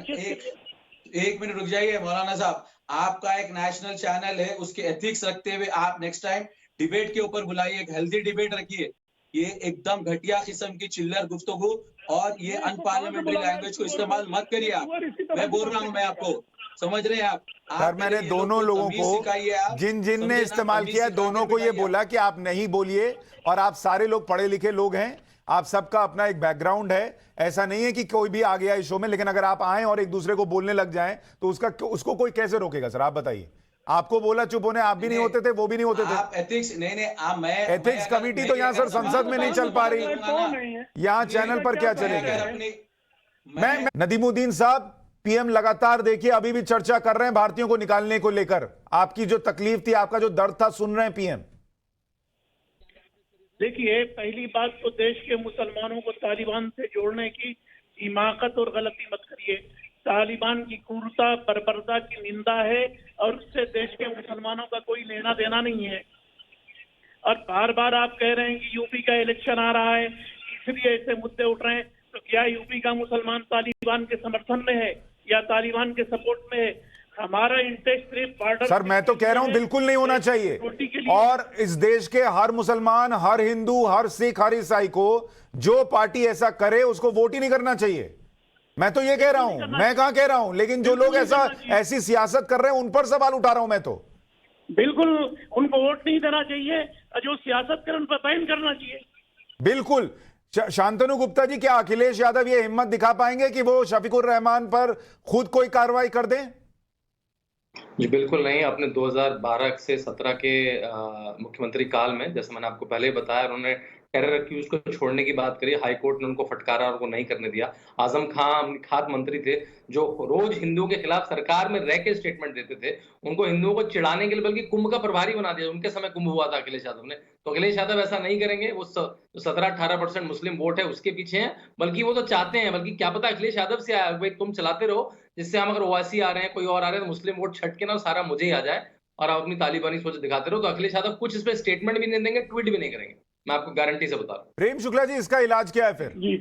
[SPEAKER 7] एक मिनट रुक जाइए मौलाना साहब, आपका एक नेशनल चैनल है, उसके एथिक्स रखते हुए आप नेक्स्ट टाइम डिबेट के ऊपर बुलाइए, एक हेल्दी डिबेट रखिए। ये एकदम घटिया किस्म की चिल्लर गुफ्तगू और ये अनपार्लियामेंट्री लैंग्वेज को इस्तेमाल मत करिए आप। मैं बोल रहा हूँ, मैं आपको समझ रहे हैं आप?
[SPEAKER 1] सर मैंने दोनों लोगों को, जिन ने इस्तेमाल किया, दोनों को ये बोला कि आप नहीं बोलिए, और आप सारे लोग पढ़े लिखे लोग हैं, आप सबका अपना एक बैकग्राउंड है। ऐसा नहीं है कि कोई भी आ गया इस शो में, लेकिन अगर आप आए और एक दूसरे को बोलने लग जाएं तो उसको कोई कैसे रोकेगा? सर आप बताइए। आपको बोला चुप होने, आप भी नहीं होते थे, वो भी नहीं होते थे।
[SPEAKER 7] एथिक्स मैं
[SPEAKER 1] एथिक्स कमेटी तो यहाँ सर संसद में नहीं चल पा रही, यहाँ चैनल पर क्या चलेगा? मैं नदीमुद्दीन साहब, पीएम लगातार देखिए अभी भी चर्चा कर रहे हैं भारतीयों को निकालने को लेकर। आपकी जो तकलीफ थी, आपका जो दर्द था, सुन रहे हैं पीएम।
[SPEAKER 5] देखिए, पहली बात तो देश के मुसलमानों को तालिबान से जोड़ने की हिमाकत और गलती मत करिए। तालिबान की क्रूरता, बर्बरता की निंदा है और उससे देश के मुसलमानों का कोई लेना देना नहीं है। और बार बार आप कह रहे हैं कि यूपी का इलेक्शन आ रहा है इसलिए ऐसे मुद्दे उठ रहे हैं, तो क्या यूपी का मुसलमान तालिबान के समर्थन में है या तालिबान के सपोर्ट में है? हमारा इंटरेस्ट सिर्फ बॉर्डर।
[SPEAKER 1] सर मैं तो कह रहा हूं बिल्कुल नहीं होना चाहिए, और इस देश के हर मुसलमान, हर हिंदू, हर सिख, हर ईसाई को जो पार्टी ऐसा करे उसको वोट ही नहीं करना चाहिए। मैं तो ये कह रहा हूं, मैं कहां कह रहा हूं, लेकिन जो लोग ऐसी सियासत कर रहे हैं उन पर सवाल उठा रहा हूं मैं तो।
[SPEAKER 5] बिल्कुल उनको वोट नहीं देना चाहिए, जो सियासत कर उन पर बैन करना चाहिए।
[SPEAKER 1] बिल्कुल। शांतनु गुप्ता जी, क्या अखिलेश यादव ये हिम्मत दिखा पाएंगे कि वो शफीकुर रहमान पर खुद कोई कार्रवाई कर दें?
[SPEAKER 8] जी बिल्कुल नहीं। आपने 2012 से 17 के मुख्यमंत्री काल में, जैसे मैंने आपको पहले बताया, उन्होंने टेरर एक्यूज को छोड़ने की बात करी, हाई कोर्ट ने उनको फटकारा और वो नहीं करने दिया। आजम खान खाद्य मंत्री थे जो रोज हिंदुओं के खिलाफ सरकार में रह के स्टेटमेंट देते थे, उनको हिंदुओं को चिढ़ाने के लिए बल्कि कुंभ का प्रभारी बना दिया। उनके समय कुंभ हुआ था अखिलेश यादव ने, तो अखिलेश यादव ऐसा नहीं करेंगे। वो 17-18% मुस्लिम वोट है उसके पीछे हैं, बल्कि वो तो चाहते हैं, बल्कि क्या पता अखिलेश यादव से आया, भाई तुम चलाते रहो, जिससे हम अगर ओवैसी आ रहे हैं, कोई और आ रहे हैं, तो मुस्लिम वोट छट के ना सारा मुझे ही आ जाए और आप अपनी तालिबानी सोच दिखाते रहो। तो अखिलेश यादव कुछ इस पे स्टेटमेंट भी नहीं देंगे, ट्वीट भी नहीं करेंगे, मैं आपको गारंटी से बता रहा हूं।
[SPEAKER 1] प्रेम शुक्ला जी, इसका इलाज क्या है फिर?
[SPEAKER 6] जी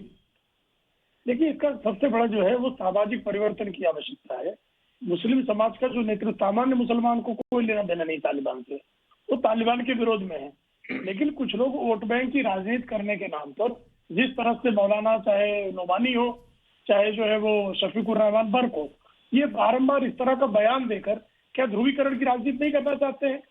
[SPEAKER 6] देखिए, इसका सबसे बड़ा जो है वो सामाजिक परिवर्तन की आवश्यकता है। मुस्लिम समाज का जो नेतृत्व, सामान्य मुसलमान को कोई लेना देना नहीं तालिबान से, वो तालिबान के विरोध में है। लेकिन कुछ लोग वोट बैंक की राजनीति करने के नाम पर जिस तरह से मौलाना चाहे नोमानी हो, चाहे जो है वो शफीकुर रहमान बर्क हो, ये बारंबार इस तरह का बयान देकर क्या ध्रुवीकरण की राजनीति नहीं करना चाहते हैं?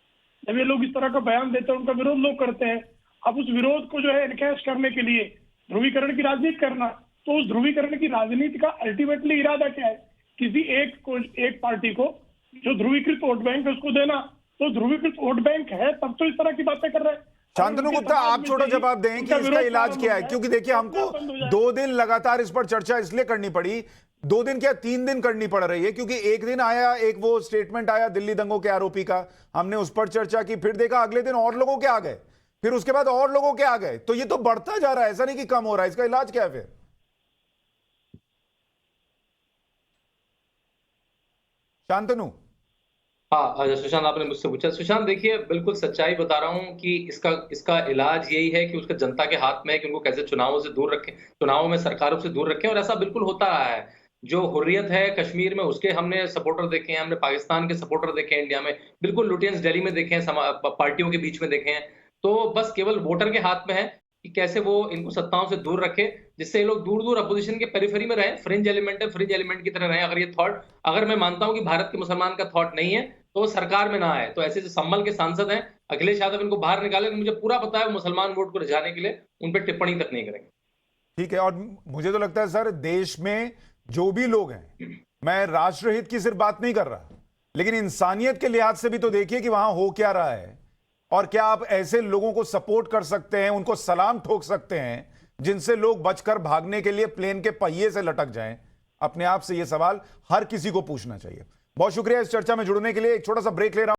[SPEAKER 6] जब ये लोग इस तरह का बयान देते हैं, उनका विरोध लोग करते हैं। अब उस विरोध को जो है एनकैश करने के लिए ध्रुवीकरण की राजनीति करना, तो उस ध्रुवीकरण की राजनीति का अल्टीमेटली इरादा क्या है? किसी एक पार्टी को जो ध्रुवीकृत वोट बैंक है उसको देना। तो ध्रुवीकृत वोट बैंक है तब तो इस तरह की बातें कर रहे हैं।
[SPEAKER 1] शांतनु गुप्ता, आप छोटा जवाब दें कि इसका इलाज क्या है, क्योंकि देखिए हमको 2 दिन लगातार इस पर चर्चा इसलिए करनी पड़ी, 2 दिन क्या 3 दिन करनी पड़ रही है, क्योंकि एक दिन आया, एक वो स्टेटमेंट आया दिल्ली दंगों के आरोपी का, हमने उस पर चर्चा की, फिर देखा अगले दिन और लोगों के आ गए, फिर उसके बाद और लोगों के आ गए, तो ये तो बढ़ता जा रहा है, ऐसा नहीं कि कम हो रहा है। इसका इलाज क्या है फिर? शांतनु।
[SPEAKER 8] हाँ सुशांत, आपने मुझसे पूछा। सुशांत देखिए, बिल्कुल सच्चाई बता रहा हूँ कि इसका इलाज यही है कि उसका जनता के हाथ में है कि उनको कैसे चुनावों से दूर रखें, चुनावों में सरकारों से दूर रखें, और ऐसा बिल्कुल होता रहा है। जो हुर्रियत है कश्मीर में, उसके हमने सपोर्टर देखे हैं, हमने पाकिस्तान के सपोर्टर देखे हैं इंडिया में, बिल्कुल लुटियंस दिल्ली में देखे हैं, पार्टियों के बीच में देखे हैं। तो बस केवल वोटर के हाथ में है कि कैसे वो इनको सत्ताओं से दूर रखे, जिससे ये लोग दूर दूर अपोजिशन के पेरिफेरी में रहें, फ्रिंज एलिमेंट है, फ्रिंज एलिमेंट की तरह रहें। अगर ये थॉट, अगर मैं मानता हूं कि भारत के मुसलमान का थॉट नहीं है, तो वो सरकार में ना आए। तो ऐसे जो संभल के सांसद हैं, अखिलेश यादव, इनको बाहर निकाले। मुझे पूरा पता है मुसलमान वोट को रिझाने के लिए उन पर टिप्पणी तक नहीं करेंगे।
[SPEAKER 1] ठीक है, और मुझे तो लगता है सर, देश में जो भी लोग हैं, मैं राष्ट्रहित की सिर्फ बात नहीं कर रहा, लेकिन इंसानियत के लिहाज से भी तो देखिए कि वहां हो क्या रहा है, और क्या आप ऐसे लोगों को सपोर्ट कर सकते हैं, उनको सलाम ठोक सकते हैं, जिनसे लोग बचकर भागने के लिए प्लेन के पहिए से लटक जाएं? अपने आप से यह सवाल हर किसी को पूछना चाहिए। बहुत शुक्रिया इस चर्चा में जुड़ने के लिए। एक छोटा सा ब्रेक ले रहा हूं।